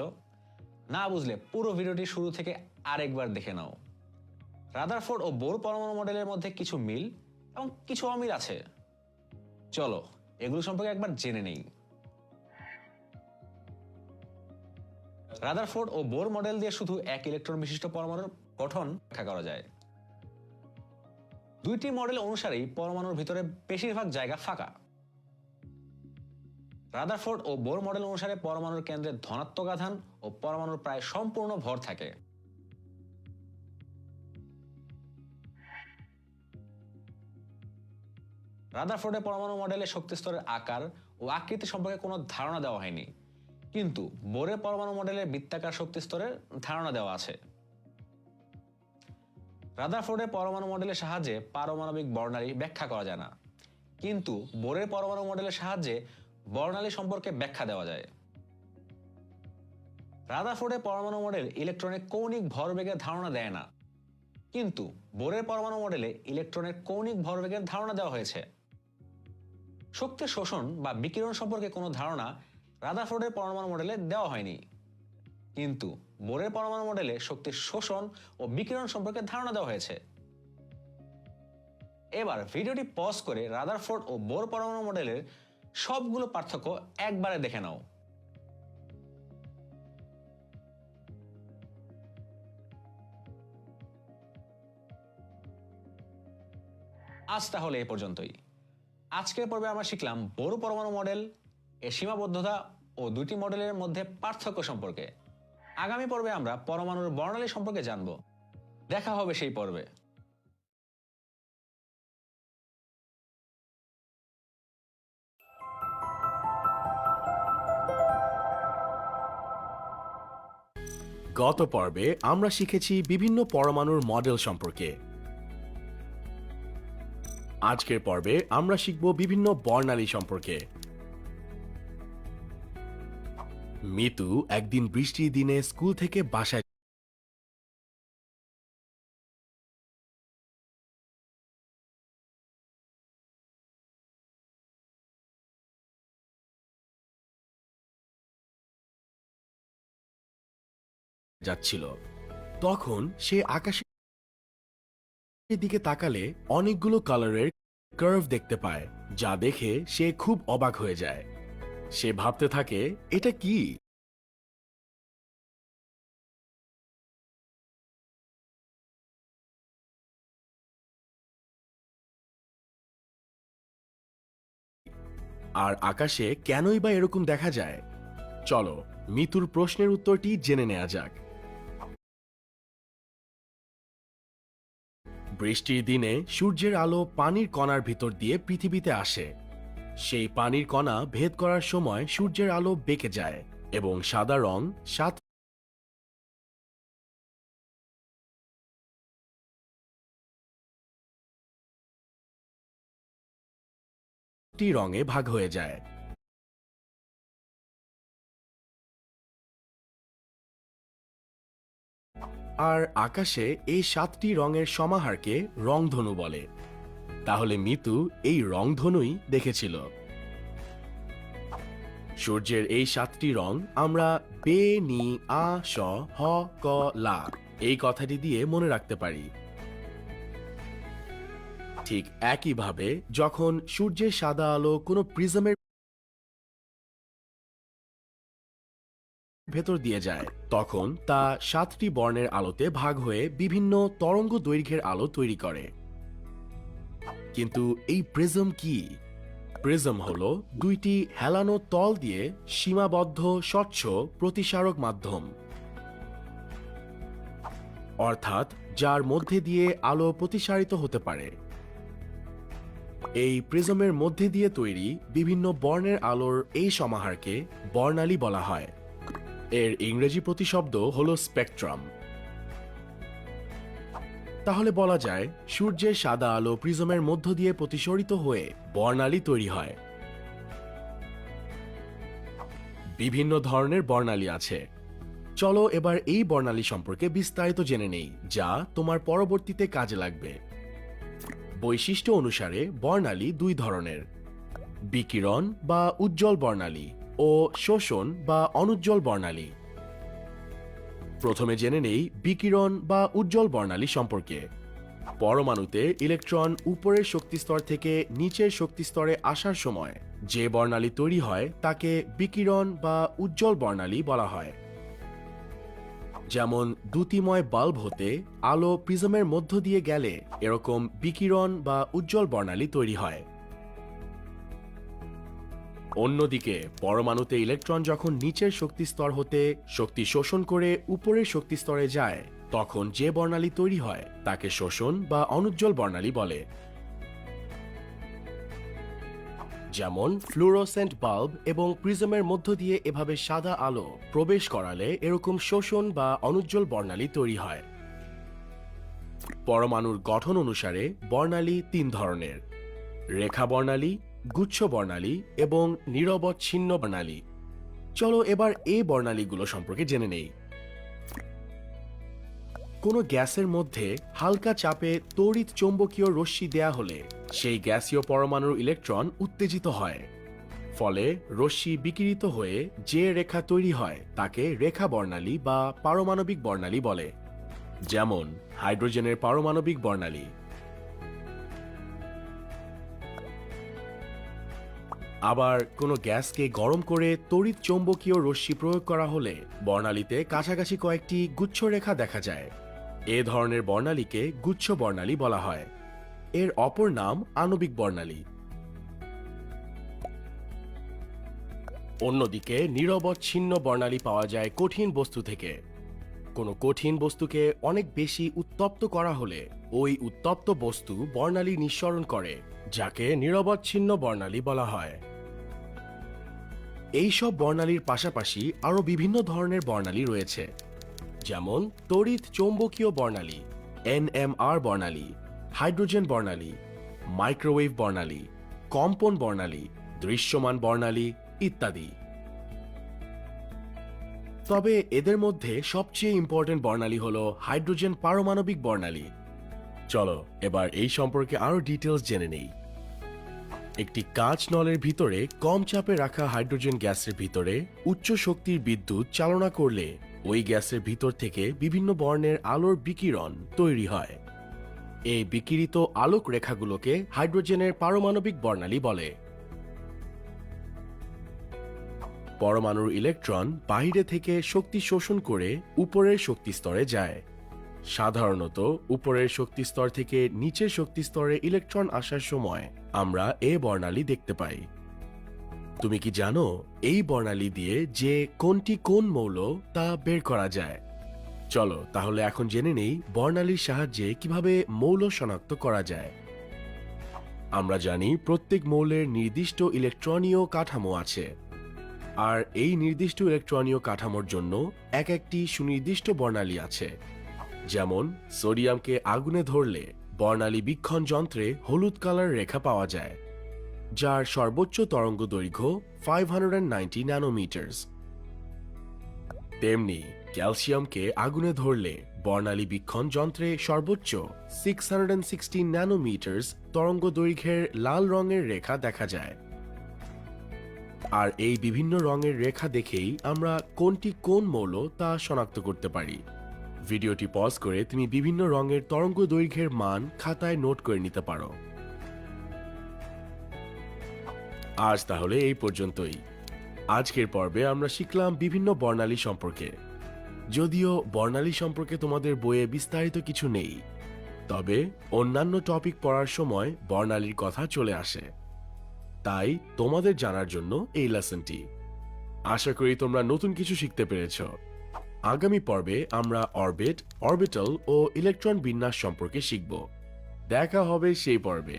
না বুঝলে পুরো ভিডিওটি শুরু থেকে আরেকবার দেখে নাও। রাদারফোর্ড ও বোর পরমাণু মডেলের মধ্যে কিছু মিল এবং কিছু অমিল আছে। চলো এগুলো সম্পর্কে একবার জেনে নেই। রাদারফোর্ড ও বোর মডেল দিয়ে শুধু এক ইলেকট্রন বিশিষ্ট পরমাণুর গঠন ব্যাখ্যা করা যায়। দুইটি মডেল অনুসারেই পরমাণুর ভিতরে বেশিরভাগ জায়গা ফাঁকা। রাদারফোর্ড ও বোর মডেল অনুসারে পরমাণুর কেন্দ্রে ধনাত্মক আধান ও পরমাণুর প্রায় সম্পূর্ণ ভর থাকে। রাদারফোর্ডের পরমাণু মডেলে শক্তি স্তরের আকার ও আকৃতি সম্পর্কে কোনো ধারণা দেওয়া হয়নি, কিন্তু বোরের পরমাণু মডেলে বৃত্তাকার শক্তি স্তরের ধারণা দেওয়া আছে। রাদারফোর্ডের পরমাণু মডেলের সাহায্যে পারমাণবিক বর্ণালী ব্যাখ্যা করা যায় না, কিন্তু বোরের পরমাণু মডেলের সাহায্যে বর্ণালী সম্পর্কে ব্যাখ্যা দেওয়া যায়। রাদারফোর্ডের পরমাণু মডেল ইলেকট্রনের কৌণিক ভরবেগের ধারণা দেয় না, কিন্তু বোরের পরমাণু মডেলে ইলেকট্রনের কৌণিক ভরবেগের ধারণা দেওয়া হয়েছে। শক্তি শোষণ বা বিকিরণ সম্পর্কে কোনো ধারণা রাদারফোর্ডের পরমাণু মডেলে দেওয়া হয়নি, কিন্তু বোরের পরমাণু মডেলে শক্তির শোষণ ও বিকিরণ সম্পর্কে ধারণা দেওয়া হয়েছে। এবার ভিডিওটি পজ করে রাদারফোর্ড ও বোর পরমাণু মডেলের সবগুলো পার্থক্য একবারে দেখে নাও। আজ তাহলে এ পর্যন্তই। আজকের পর্বে আমরা শিখলাম বড় পরমাণু মডেল, এর সীমাবদ্ধতা ও দুটি মডেলের মধ্যে পার্থক্য সম্পর্কে। আগামী পর্বে আমরা পরমাণুর বর্ণালী সম্পর্কে জানব। দেখা হবে সেই পর্বে।
গত পর্বে আমরা শিখেছি বিভিন্ন পরমাণুর মডেল সম্পর্কে। আজকের পর্বে আমরা শিখব বিভিন্ন বর্ণালী সম্পর্কে। মিতু একদিন বৃষ্টির দিনে স্কুল থেকে বাসায় যাচ্ছিল। তখন সে আকাশের দিকে তাকালে অনেকগুলো কালারের কার্ভ দেখতে পায়, যা দেখে সে খুব অবাক হয়ে যায়। সে ভাবতে থাকে, এটা কি? আর আকাশে কেনই বা এরকম দেখা যায়? চলো মিতুর প্রশ্নের উত্তরটি জেনে নেওয়া যাক। বৃষ্টির দিনে সূর্যের আলো পানির কণার ভিতর দিয়ে পৃথিবীতে আসে। সেই পানির কণা ভেদ করার সময় সূর্যের আলো বেঁকে যায় এবং সাদা রং 7টি রঙে ভাগ হয়ে যায়। আর আকাশে এই 7টি রঙের সমাহারকে রংধনু বলে। তাহলে মিতু এই রংধনুই দেখেছিল। সূর্যের এই 7টি রং আমরা বে, নি, আ, স, হ, ক, লা এই কথাটি দিয়ে মনে রাখতে পারি। ঠিক একইভাবে যখন সূর্যের সাদা আলো কোনো প্রিজমের ভেতর দিয়ে যায়, তখন তা 7টি বর্ণের আলোতে ভাগ হয়ে বিভিন্ন তরঙ্গ দৈর্ঘ্যের আলো তৈরি করে। কিন্তু এই প্রিজম কি? প্রিজম হলো দুইটি হেলানো তল দিয়ে সীমাবদ্ধ স্বচ্ছ প্রতিসারক মাধ্যম, অর্থাৎ যার মধ্যে দিয়ে আলো প্রতিসারিত হতে পারে। এই প্রিজমের মধ্যে দিয়ে তৈরি বিভিন্ন বর্ণের আলোর এই সমাহারকে বর্ণালী বলা হয়। এর ইংরেজি প্রতিশব্দ হলো স্পেকট্রাম। তাহলে বলা যায় সূর্যের সাদা আলো প্রিজমের মধ্য দিয়ে প্রতিসরিত হয়ে বর্ণালী তৈরি হয়। বিভিন্ন ধরনের বর্ণালী আছে। চলো এবার এই বর্ণালী সম্পর্কে বিস্তারিত জেনে নেই, যা তোমার পরবর্তীতে কাজে লাগবে। বৈশিষ্ট্য অনুসারে বর্ণালী দুই ধরনের: বিকিরণ বা উজ্জ্বল বর্ণালী ও শোষণ বা অনুজ্জ্বল বর্ণালী। প্রথমে জেনে নেই বিকিরণ বা উজ্জ্বল বর্ণালী সম্পর্কে। পরমাণুতে ইলেকট্রন উপরের শক্তিস্তর থেকে নিচের শক্তিস্তরে আসার সময় যে বর্ণালী তৈরি হয় তাকে বিকিরণ বা উজ্জ্বল বর্ণালী বলা হয়। যেমন দ্যুতিময় বাল্ব হতে আলো প্রিজমের মধ্য দিয়ে গেলে এরকম বিকিরণ বা উজ্জ্বল বর্ণালী তৈরি হয়। অন্যদিকে পরমাণুতে ইলেকট্রন যখন নিচের শক্তিস্তর হতে শক্তি শোষণ করে উপরের শক্তিস্তরে যায়, তখন যে বর্ণালী তৈরি হয় তাকে শোষণ বা অনুজ্জ্বল বর্ণালী বলে। যেমন ফ্লুরোসেন্ট বাল্ব এবং প্রিজমের মধ্য দিয়ে এভাবে সাদা আলো প্রবেশ করালে এরকম শোষণ বা অনুজ্জ্বল বর্ণালী তৈরি হয়। পরমাণুর গঠন অনুসারে বর্ণালী তিন ধরনের: রেখা বর্ণালী, গুচ্ছ বর্ণালী এবং নিরবচ্ছিন্ন বর্ণালী। চলো এবার এই বর্ণালীগুলো সম্পর্কে জেনে নেই। কোনো গ্যাসের মধ্যে হালকা চাপে তড়িৎ চৌম্বকীয় রশ্মি দেয়া হলে সেই গ্যাসীয় পরমাণুর ইলেকট্রন উত্তেজিত হয়। ফলে রশ্মি বিকিরিত হয়ে যে রেখা তৈরি হয় তাকে রেখা বর্ণালী বা পারমাণবিক বর্ণালী বলে। যেমন হাইড্রোজেনের পারমাণবিক বর্ণালী। আবার কোনো গ্যাসকে গরম করে তড়িৎ চৌম্বকীয় রশ্মি প্রয়োগ করা হলে বর্ণালীতে কাছাকাছি কয়েকটি গুচ্ছ রেখা দেখা যায়। এ ধরনের বর্ণালীকে গুচ্ছ বর্ণালী বলা হয়। এর অপর নাম আণবিক বর্ণালী। অন্যদিকে নিরবচ্ছিন্ন বর্ণালী পাওয়া যায় কঠিন বস্তু থেকে। কোনো কঠিন বস্তুকে অনেক বেশি উত্তপ্ত করা হলে ওই উত্তপ্ত বস্তু বর্ণালী নিঃসরণ করে, যাকে নিরবচ্ছিন্ন বর্ণালী বলা হয়। এই সব বর্ণালীর পাশাপাশি আরও বিভিন্ন ধরনের বর্ণালী রয়েছে, যেমন তড়িৎ চৌম্বকীয় বর্ণালী, NMR বর্ণালী, হাইড্রোজেন বর্ণালী, মাইক্রোওয়েভ বর্ণালী, কম্পন বর্ণালী, দৃশ্যমান বর্ণালী ইত্যাদি। তবে এদের মধ্যে সবচেয়ে ইম্পর্টেন্ট বর্ণালী হল হাইড্রোজেন পারমাণবিক বর্ণালী। চলো এবার এই সম্পর্কে আরো ডিটেলস জেনে নেই। একটি কাঁচ নলের ভিতরে কম চাপে রাখা হাইড্রোজেন গ্যাসের ভিতরে উচ্চ শক্তির বিদ্যুৎ চালনা করলে ওই গ্যাসের ভিতর থেকে বিভিন্ন বর্ণের আলোর বিকিরণ তৈরি হয়। এই বিকিরিত আলোক রেখাগুলোকে হাইড্রোজেনের পারমাণবিক বর্ণালী বলে। পরমাণুর ইলেকট্রন বাইরে থেকে শক্তি শোষণ করে উপরের শক্তি স্তরে যায়। সাধারণত উপরের শক্তি স্তর থেকে নিচের শক্তি স্তরে ইলেকট্রন আসার সময় আমরা এ বর্ণালী দেখতে পাই। তুমি কি জানো এই বর্ণালী দিয়ে যে কোনটি কোন মৌল তা বের করা যায়? চলো তাহলে এখন জেনে নেই বর্ণালীর সাহায্যে কিভাবে মৌল শনাক্ত করা যায়। আমরা জানি প্রত্যেক মৌলের নির্দিষ্ট ইলেকট্রনীয় কাঠামো আছে, আর এই নির্দিষ্ট ইলেকট্রনীয় কাঠামোর জন্য একটি সুনির্দিষ্ট বর্ণালী আছে। যেমন সোডিয়ামকে আগুনে ধরলে বর্ণালী বীক্ষণ যন্ত্রে হলুদ কালার রেখা পাওয়া যায়, যার সর্বোচ্চ তরঙ্গ দৈর্ঘ্য 590 ন্যানোমিটারস। তেমনি ক্যালসিয়ামকে আগুনে ধরলে বর্ণালী বীক্ষণ যন্ত্রে সর্বোচ্চ 616 ন্যানোমিটারস তরঙ্গ দৈর্ঘ্যের লাল রঙের রেখা দেখা যায়। আর এই বিভিন্ন রঙের রেখা দেখেই আমরা কোনটি কোন মৌল তা শনাক্ত করতে পারি। ভিডিওটি পজ করে তুমি বিভিন্ন রঙের তরঙ্গ দৈর্ঘ্যের মান খাতায় নোট করে নিতে পারো। আজ তাহলে এই পর্যন্তই। আজকের পর্বে আমরা শিখলাম বিভিন্ন বর্ণালী সম্পর্কে। যদিও বর্ণালী সম্পর্কে তোমাদের বইয়ে বিস্তারিত কিছু নেই, তবে অন্যান্য টপিক পড়ার সময় বর্ণালীর কথা চলে আসে। তাই তোমাদের জানার জন্য এই লেসনটি। আশা করি তোমরা নতুন কিছু শিখতে পেরেছ। আগামী পর্বে আমরা অরবিট, অরবিটাল ও ইলেকট্রন বিন্যাস সম্পর্কে শিখব। দেখা হবে সেই পর্বে।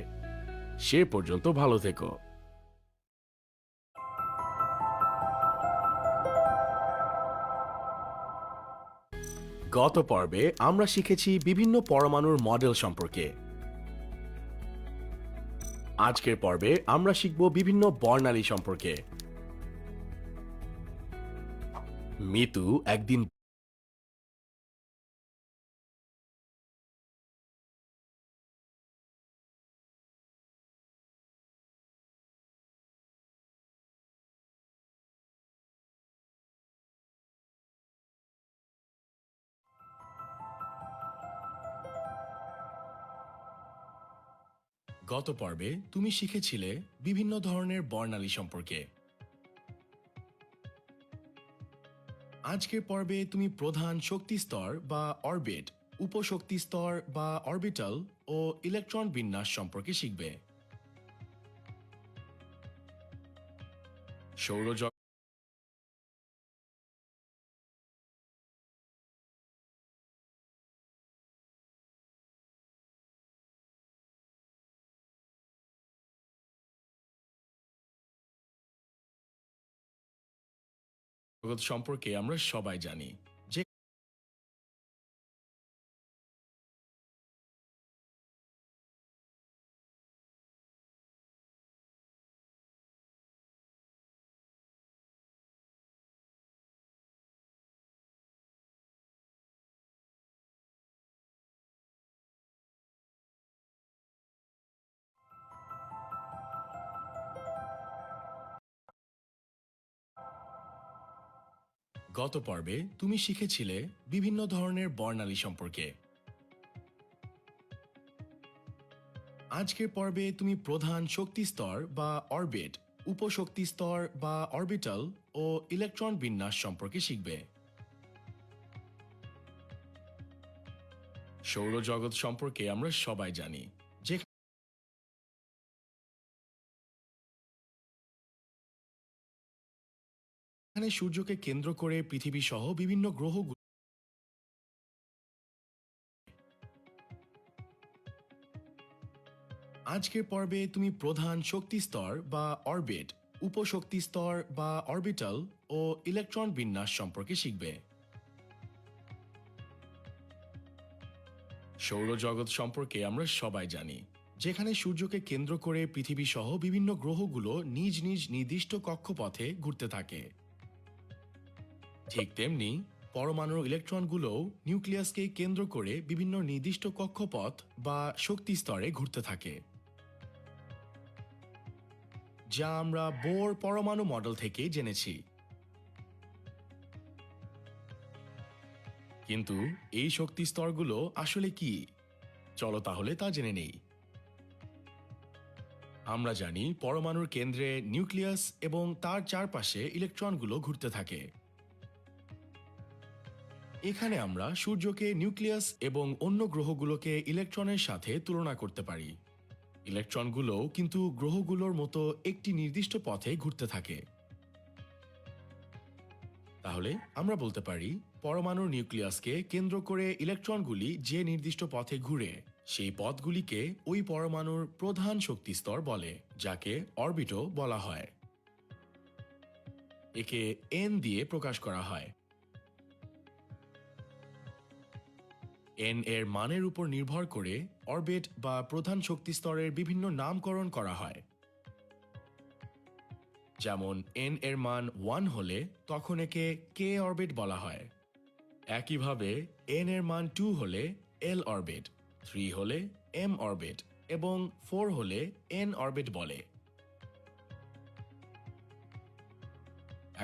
সে পর্যন্ত ভালো থেকো। গত পর্বে আমরা শিখেছি বিভিন্ন পরমাণুর মডেল সম্পর্কে। আজকের পর্বে আমরা শিখব বিভিন্ন বর্ণালী সম্পর্কে। মিতু একদিন গত পর্বে তুমি শিখেছিলে বিভিন্ন ধরনের বর্ণালী সম্পর্কে। আজকের পর্বে তুমি প্রধান শক্তি স্তর বা অরবিট, উপশক্তি স্তর বা অরবিটাল ও ইলেকট্রন বিন্যাস সম্পর্কে শিখবে। সৌরজগৎ সম্পর্কে আমরা সবাই জানি যে গত পর্বে তুমি শিখেছিলে বিভিন্ন ধরনের বর্ণালী সম্পর্কে। আজকের পর্বে তুমি প্রধান শক্তি স্তর বা অরবিট, উপশক্তি স্তর বা অরবিটাল ও ইলেকট্রন বিন্যাস সম্পর্কে শিখবে। সৌরজগৎ সম্পর্কে আমরা সবাই জানি যে এখানে সূর্যকে কেন্দ্র করে পৃথিবী সহ বিভিন্ন গ্রহ আজকের পর্বে তুমি প্রধান শক্তি স্তর বা অরবিট, উপশক্তি স্তর বা অরবিটাল ও ইলেকট্রন বিন্যাস সম্পর্কে শিখবে। সৌরজগৎ সম্পর্কে আমরা সবাই জানি, যেখানে সূর্যকে কেন্দ্র করে পৃথিবী সহ বিভিন্ন গ্রহগুলো নিজ নিজ নির্দিষ্ট কক্ষপথে ঘুরতে থাকে। ঠিক তেমনি পরমাণুর ইলেকট্রনগুলোও নিউক্লিয়াসকে কেন্দ্র করে বিভিন্ন নির্দিষ্ট কক্ষপথ বা শক্তি স্তরে ঘুরতে থাকে, যা আমরা বোর পরমাণু মডেল থেকে জেনেছি। কিন্তু এই শক্তি স্তরগুলো আসলে কি? চলো তাহলে তা জেনে নেই। আমরা জানি পরমাণুর কেন্দ্রে নিউক্লিয়াস এবং তার চারপাশে ইলেকট্রনগুলো ঘুরতে থাকে। এখানে আমরা সূর্যকে নিউক্লিয়াস এবং অন্য গ্রহগুলোকে ইলেকট্রনের সাথে তুলনা করতে পারি। ইলেকট্রনগুলোও কিন্তু গ্রহগুলোর মতো একটি নির্দিষ্ট পথে ঘুরতে থাকে। তাহলে আমরা বলতে পারি পরমাণুর নিউক্লিয়াসকে কেন্দ্র করে ইলেকট্রনগুলি যে নির্দিষ্ট পথে ঘুরে সেই পথগুলিকে ওই পরমাণুর প্রধান শক্তি স্তর বলে, যাকে অরবিটও বলা হয়। একে এন দিয়ে প্রকাশ করা হয়। এন এর মানের উপর নির্ভর করে অরবিট বা প্রধান শক্তি স্তরের বিভিন্ন নামকরণ করা হয়। যেমন এন এর মান 1 হলে তখন একে কে অরবিট বলা হয়। একইভাবে এন এর মান 2 হলে এল অরবিট, 3 হলে এম অরবিট এবং 4 হলে এন অরবিট বলে।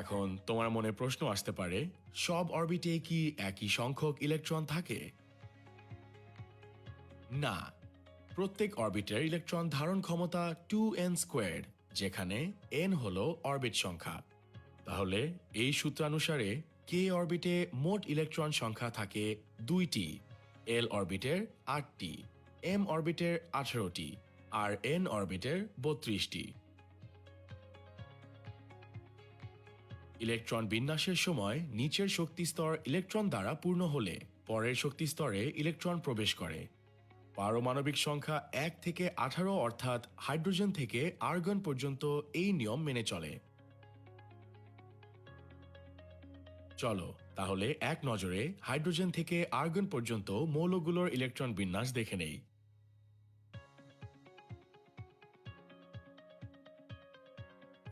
এখন তোমার মনে প্রশ্ন আসতে পারে, সব অরবিটে কি একই সংখ্যক ইলেকট্রন থাকে? না, প্রত্যেক অরবিটের ইলেকট্রন ধারণ ক্ষমতা 2n², যেখানে n হল অরবিট সংখ্যা। তাহলে এই সূত্রানুসারে কে অরবিটে মোট ইলেকট্রন সংখ্যা থাকে 2টি, এল অরবিটের 8টি, এম অরবিটের 18টি আর এন অরবিটের 32টি। ইলেকট্রন বিন্যাসের সময় নিচের শক্তি স্তর ইলেকট্রন দ্বারা পূর্ণ হলে পরের শক্তি স্তরে ইলেকট্রন প্রবেশ করে। পারমাণবিক সংখ্যা 1 থেকে 18 অর্থাৎ হাইড্রোজেন থেকে আর্গন পর্যন্ত এই নিয়ম মেনে চলে। চলো তাহলে এক নজরে হাইড্রোজেন থেকে আর্গন পর্যন্ত মৌলগুলোর ইলেকট্রন বিন্যাস দেখে নেই।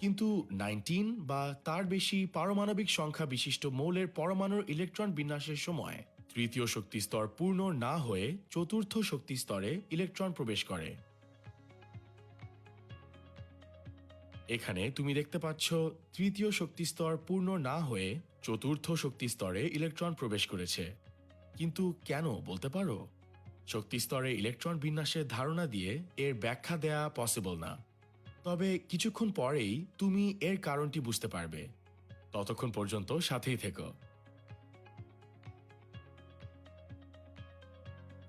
কিন্তু 19 বা তার বেশি পারমাণবিক সংখ্যা বিশিষ্ট মৌলের পরমাণুর ইলেকট্রন বিন্যাসের সময় তৃতীয় শক্তি স্তর পূর্ণ না হয়ে চতুর্থ শক্তি স্তরে ইলেকট্রন প্রবেশ করে। এখানে তুমি দেখতে পাচ্ছ তৃতীয় শক্তি স্তর পূর্ণ না হয়ে চতুর্থ শক্তি স্তরে ইলেকট্রন প্রবেশ করেছে। কিন্তু কেন বলতে পারো? শক্তি স্তরে ইলেকট্রন বিন্যাসের ধারণা দিয়ে এর ব্যাখ্যা দেয়া পসিবল না। তবে কিছুক্ষণ পরেই তুমি এর কারণটি বুঝতে পারবে। ততক্ষণ পর্যন্ত সাথেই থেকো।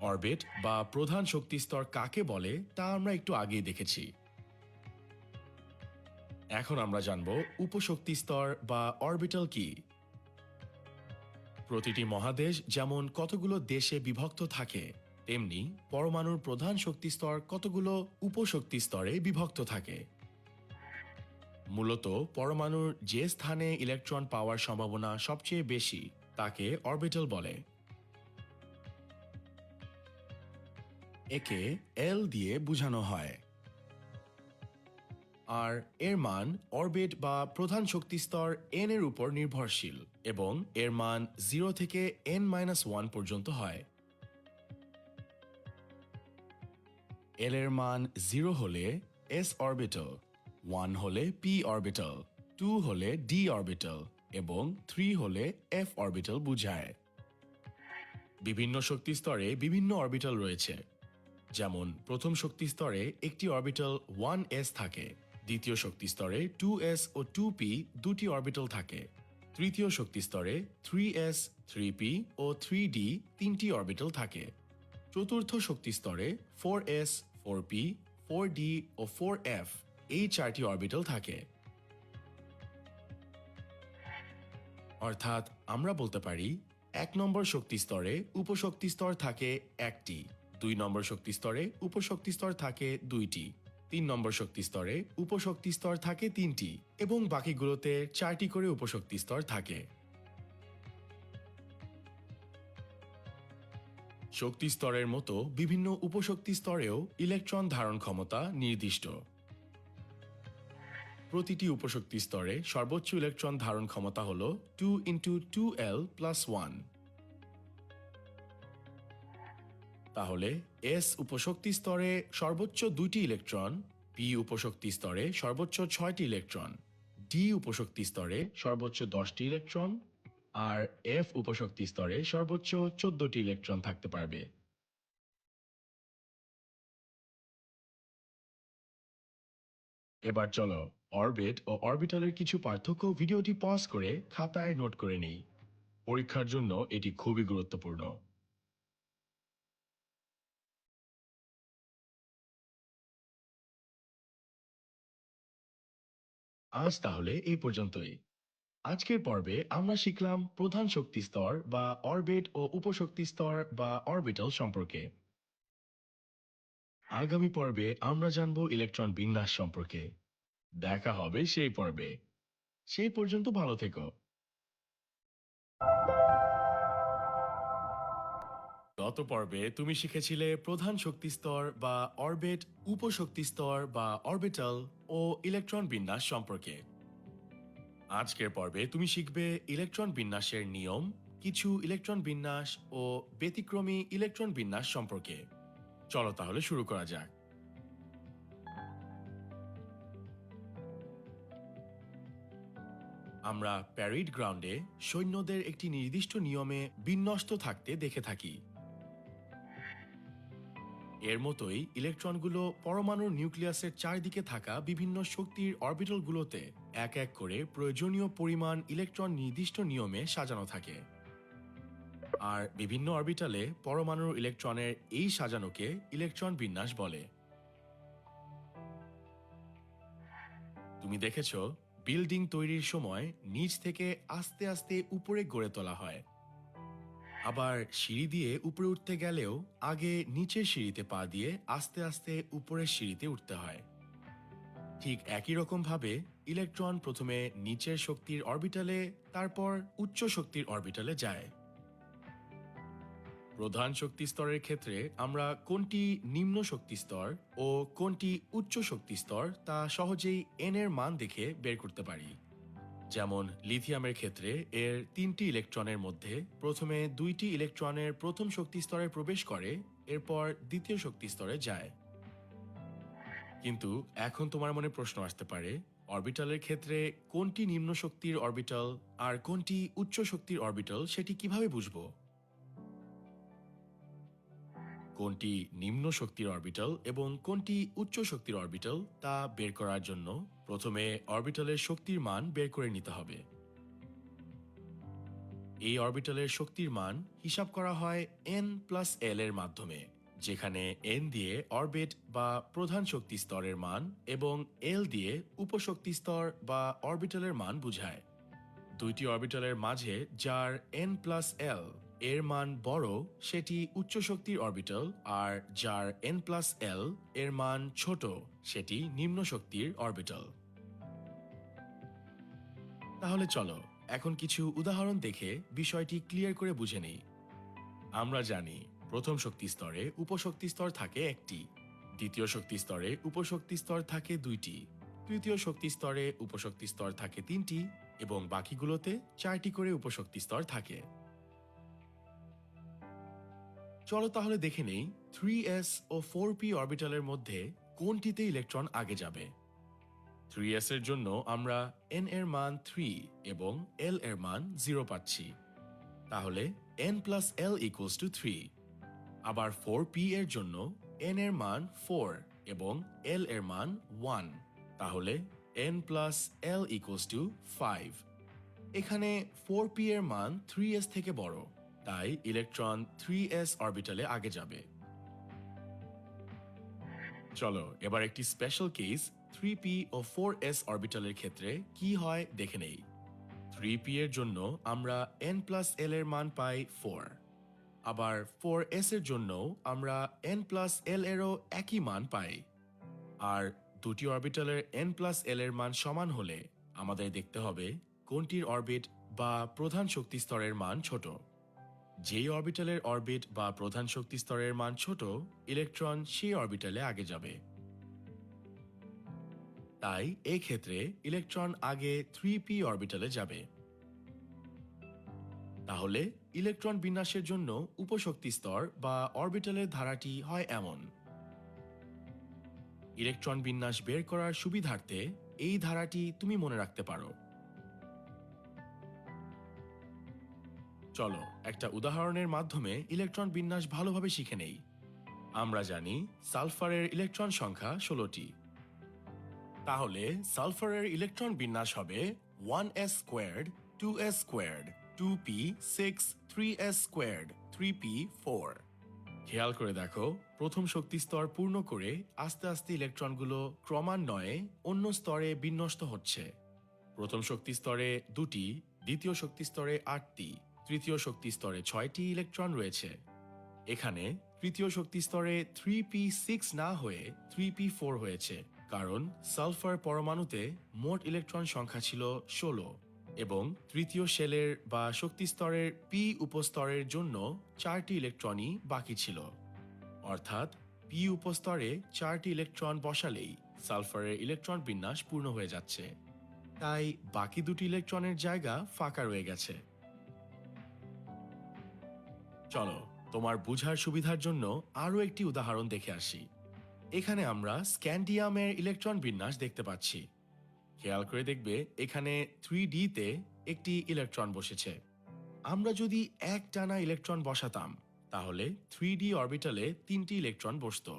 অরবিট বা প্রধান শক্তি স্তর কাকে বলে তা আমরা একটু আগেই দেখেছি। এখন আমরা জানব উপশক্তি স্তর বা অরবিটাল কি। প্রতিটি মহাদেশ যেমন কতগুলো দেশে বিভক্ত থাকে, তেমনি পরমাণুর প্রধান শক্তি স্তর কতগুলো উপশক্তি স্তরে বিভক্ত থাকে। মূলত পরমাণুর যে স্থানে ইলেকট্রন পাওয়ার সম্ভাবনা সবচেয়ে বেশি তাকে অরবিটাল বলে। একে এল দিয়ে বোঝানো হয়। আর এর মান অরবিট বা প্রধান শক্তি স্তর এন এর উপর নির্ভরশীল এবং এর মান 0 থেকে n-1 পর্যন্ত হয়। এল এর মান 0 হলে এস অরবিটাল, 1 হলে পি অরবিটাল, 2 হলে ডি অরবিটাল এবং 3 হলে এফ অরবিটাল বোঝায়। বিভিন্ন শক্তি স্তরে বিভিন্ন অরবিটাল রয়েছে। যেমন প্রথম শক্তি স্তরে একটি অরবিটাল 1s থাকে, দ্বিতীয় শক্তি স্তরে 2s ও 2p দুটি অরবিটাল থাকে, তৃতীয় শক্তি স্তরে 3s, 3p ও 3d তিনটি অরবিটাল থাকে, চতুর্থ শক্তি স্তরে 4s, 4p, 4d ও 4f এই চারটি অরবিটাল থাকে। অর্থাৎ আমরা বলতে পারি 1 নম্বর শক্তি স্তরে উপশক্তি স্তর থাকে 1টি, 2 নম্বর শক্তি স্তরে উপশক্তি স্তর থাকে 2টি, 3 নম্বর শক্তি স্তরে উপশক্তি স্তর থাকে 3টি এবং বাকিগুলোতে 4টি করে উপশক্তি স্তর থাকে। শক্তি স্তরের মতো বিভিন্ন উপশক্তি স্তরেও ইলেকট্রন ধারণ ক্ষমতা নির্দিষ্ট। প্রতিটি উপশক্তি স্তরে সর্বোচ্চ ইলেকট্রন ধারণ ক্ষমতা হল 2 × 2l + 1। তাহলে s উপশক্তি স্তরে সর্বোচ্চ 2টি ইলেকট্রন, p উপশক্তি স্তরে সর্বোচ্চ 6টি ইলেকট্রন, d উপশক্তি স্তরে সর্বোচ্চ 10টি ইলেকট্রন আর f উপশক্তি স্তরে সর্বোচ্চ 14টি ইলেকট্রন থাকতে পারবে। এবার চলো অরবিট ও অরবিটালের কিছু পার্থক্য ভিডিওটি পজ করে খাতায় নোট করে নেই। পরীক্ষার জন্য এটি খুবই গুরুত্বপূর্ণ। আজ তাহলে এই পর্যন্তই। আজকের পর্বে আমরা শিখলাম প্রধান শক্তি স্তর বা অরবিট ও উপশক্তি স্তর বা অরবিটাল সম্পর্কে। আগামী পর্বে আমরা জানব ইলেকট্রন বিন্যাস সম্পর্কে। দেখা হবে সেই পর্বে। সেই পর্যন্ত ভালো থেকো। গত পর্বে তুমি শিখেছিলে প্রধান শক্তি স্তর বা অরবিট, উপশক্তি স্তর বা অরবিটাল ও ইলেকট্রন বিন্যাস সম্পর্কে। আজকের পর্বে তুমি শিখবে ইলেকট্রন বিন্যাসের নিয়ম, কিছু ইলেকট্রন বিন্যাস ও ব্যতিক্রমী ইলেকট্রন বিন্যাস সম্পর্কে। চলো তাহলে শুরু করা যাক। আমরা প্যারেড গ্রাউন্ডে সৈন্যদের একটি নির্দিষ্ট নিয়মে বিন্যস্ত থাকতে দেখে থাকি। এর মতোই ইলেকট্রনগুলো পরমাণুর নিউক্লিয়াসের চারদিকে থাকা বিভিন্ন শক্তির অরবিটালগুলোতে এক এক করে প্রয়োজনীয় পরিমাণ ইলেকট্রন নির্দিষ্ট নিয়মে সাজানো থাকে। আর বিভিন্ন অরবিটালে পরমাণুর ইলেকট্রনের এই সাজানোকে ইলেকট্রন বিন্যাস বলে। তুমি দেখেছো বিল্ডিং তৈরির সময় নিচ থেকে আস্তে আস্তে উপরে গড়ে তোলা হয়, আবার সিঁড়ি দিয়ে উপরে উঠতে গেলেও আগে নিচের সিঁড়িতে পা দিয়ে আস্তে আস্তে উপরের সিঁড়িতে উঠতে হয়। ঠিক একই রকম ভাবে ইলেকট্রন প্রথমে নিচের শক্তির অরবিটালে, তারপর উচ্চ শক্তির অরবিটালে যায়। প্রধান শক্তি স্তরের ক্ষেত্রে আমরা কোনটি নিম্ন শক্তি স্তর ও কোনটি উচ্চ শক্তি স্তর তা সহজেই n এর মান দেখে বের করতে পারি। যেমন লিথিয়ামের ক্ষেত্রে এর 3টি ইলেকট্রনের মধ্যে প্রথমে 2টি ইলেকট্রনের প্রথম শক্তি স্তরে প্রবেশ করে, এরপর দ্বিতীয় শক্তি স্তরে যায়। কিন্তু এখন তোমার মনে প্রশ্ন আসতে পারে, অরবিটালের ক্ষেত্রে কোনটি নিম্ন শক্তির অরবিটাল আর কোনটি উচ্চ শক্তির অরবিটাল সেটি কিভাবে বুঝবো? কোনটি নিম্ন শক্তির অরবিটাল এবং কোনটি উচ্চ শক্তির অরবিটাল তা বের করার জন্য প্রথমে অরবিটালের শক্তির মান বের করে নিতে হবে। এই অরবিটালের শক্তির মান হিসাব করা হয় n + l এর মাধ্যমে, যেখানে n দিয়ে অরবিট বা প্রধান শক্তি স্তরের মান এবং l দিয়ে উপশক্তি স্তর বা অরবিটালের মান বোঝায়। দুইটি অরবিটালের মাঝে যার n + l এর মান বড় সেটি উচ্চ শক্তির অরবিটাল, আর যার n + l এর মান ছোট সেটি নিম্ন শক্তির অরবিটাল। তাহলে চলো এখন কিছু উদাহরণ দেখে বিষয়টি ক্লিয়ার করে বুঝে নেই। আমরা জানি প্রথম শক্তি স্তরে উপশক্তি স্তর থাকে একটি, দ্বিতীয় শক্তি স্তরে উপশক্তি স্তর থাকে 2টি, তৃতীয় শক্তি স্তরে উপশক্তি স্তর থাকে 3টি এবং বাকিগুলোতে 4টি করে উপশক্তি স্তর থাকে। চলো তাহলে দেখে নেই 3s ও 4p অরবিটালের মধ্যে কোনটিতে ইলেকট্রন আগে যাবে। 3s এর জন্য আমরা n এর মান 3 এবং l এর মান 0 পাচ্ছি, তাহলে n + l = 3। আবার 4p এর জন্য n এর মান 4 এবং l এর মান 1, তাহলে n + l = 5। এখানে 4p এর মান 3s থেকে বড়, তাই ইলেকট্রন 3s অরবিটালে আগে যাবে। চলো এবার একটি স্পেশাল কেস 3p ও 4s অরবিটালের ক্ষেত্রে কি হয় দেখে নেই। 3p এর জন্য আমরা n প্লাস l এর মান পাই 4। আবার 4s এর জন্য আমরা n প্লাস l এরও একই মান পাই। আর দুটি অরবিটালের n প্লাস l এর মান সমান হলে আমাদের দেখতে হবে কোনটির অরবিট বা প্রধান শক্তি স্তরের মান ছোট। যেই অরবিটালের অরবিট বা প্রধান শক্তি স্তরের মান ছোট, ইলেকট্রন সেই অরবিটালে আগে যাবে। তাই এই ক্ষেত্রে ইলেকট্রন আগে 3p অরবিটালে যাবে। তাহলে ইলেকট্রন বিন্যাসের জন্য উপশক্তি স্তর বা অরবিটালের ধারাটি হয় এমন। ইলেকট্রন বিন্যাস বের করার সুবিধার্থে এই ধারাটি তুমি মনে রাখতে পারো। চলো একটা উদাহরণের মাধ্যমে ইলেকট্রন বিন্যাস ভালোভাবে শিখে নেই। আমরা জানি সালফারের ইলেকট্রন সংখ্যা 16টি। তাহলে সালফারের ইলেকট্রন বিন্যাস হবে 1s squared, 2s squared, 2p 6, 3s squared, 3p 4। খেয়াল করে দেখো, প্রথম শক্তি স্তর পূর্ণ করে আস্তে আস্তে ইলেকট্রনগুলো ক্রমান্বয়ে অন্য স্তরে বিন্যস্ত হচ্ছে। প্রথম শক্তি স্তরে 2টি, দ্বিতীয় শক্তি স্তরে 8টি, তৃতীয় শক্তি স্তরে 6টি ইলেকট্রন রয়েছে। এখানে তৃতীয় শক্তি স্তরে 3p6 না হয়ে 3p4 হয়েছে, কারণ সালফার পরমাণুতে মোট ইলেকট্রন সংখ্যা ছিল 16 এবং তৃতীয় শেলের বা শক্তি স্তরের p উপস্তরের জন্য 4টি ইলেকট্রনই বাকি ছিল। অর্থাৎ p উপস্তরে 4টি ইলেকট্রন বসালেই সালফারের ইলেকট্রন বিন্যাস পূর্ণ হয়ে যাচ্ছে। তাই বাকি দুটি ইলেকট্রনের জায়গা ফাঁকা রয়ে গেছে। চলো তোমার বুঝার সুবিধার জন্য আরও একটি উদাহরণ দেখে আসি। এখানে আমরা স্ক্যান্ডিয়ামের ইলেকট্রন বিন্যাস দেখতে পাচ্ছি। খেয়াল করে দেখবে এখানে 3D তে একটি ইলেকট্রন বসেছে। আমরা যদি এক টানা ইলেকট্রন বসাতাম তাহলে 3D অরবিটালে 3টি ইলেকট্রন বসতো।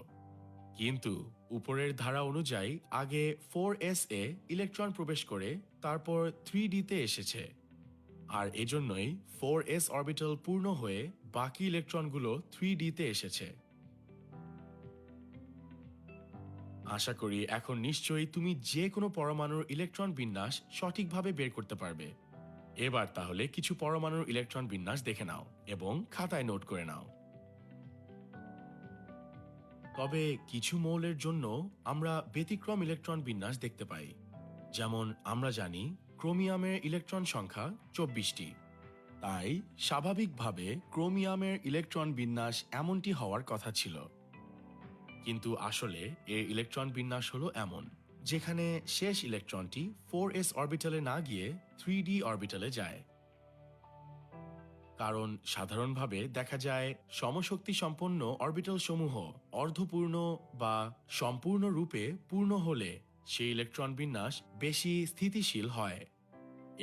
কিন্তু উপরের ধারা অনুযায়ী আগে 4s এ ইলেকট্রন প্রবেশ করে তারপর 3D তে এসেছে। আর এজন্যই 4s অরবিটাল পূর্ণ হয়ে বাকি ইলেকট্রনগুলো 3D তে এসেছে। আশা করি এখন নিশ্চয়ই তুমি যে কোনো পরমাণুর ইলেকট্রন বিন্যাস সঠিকভাবে বের করতে পারবে। এবার তাহলে কিছু পরমাণুর ইলেকট্রন বিন্যাস দেখে নাও এবং খাতায় নোট করে নাও। তবে কিছু মৌলের জন্য আমরা ব্যতিক্রম ইলেকট্রন বিন্যাস দেখতে পাই। যেমন আমরা জানি ক্রোমিয়ামের ইলেকট্রন সংখ্যা 24টি। তাই স্বাভাবিকভাবে ক্রোমিয়ামের ইলেকট্রন বিন্যাস এমনটি হওয়ার কথা ছিল। কিন্তু আসলে এর ইলেকট্রন বিন্যাস হলো এমন, যেখানে শেষ ইলেকট্রনটি 4s অরবিটালে না গিয়ে 3d অরবিটালে যায়। কারণ সাধারণভাবে দেখা যায় সমশক্তি সম্পন্ন অরবিটাল সমূহ অর্ধপূর্ণ বা সম্পূর্ণ রূপে পূর্ণ হলে সেই ইলেকট্রন বিন্যাস বেশি স্থিতিশীল হয়।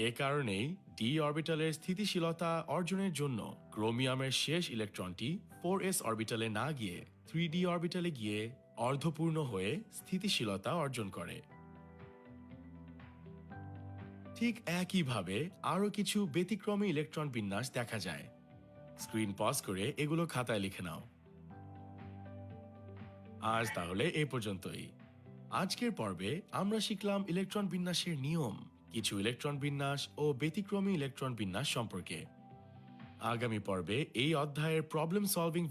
এ কারণেই ডি অরবিটালের স্থিতিশীলতা অর্জনের জন্য ক্রোমিয়ামের শেষ ইলেকট্রনটি 4s অরবিটালে না গিয়ে 3d অরবিটালে গিয়ে অর্ধপূর্ণ হয়ে স্থিতিশীলতা অর্জন করে। ঠিক একইভাবে আরও কিছু ব্যতিক্রমী ইলেকট্রন বিন্যাস দেখা যায়। স্ক্রিন পজ করে এগুলো খাতায় লিখে নাও। আজ তাহলে এই পর্যন্তই। আজকের পর্বে আমরা শিখলাম ইলেকট্রন বিন্যাসের নিয়ম, কিছু ইলেকট্রন বিন্যাস ও ব্যতিক্রমী ইলেকট্রন বিন্যাস সম্পর্কে। আগামী পর্বে এই অধ্যায়ের প্রবলেম সলভিং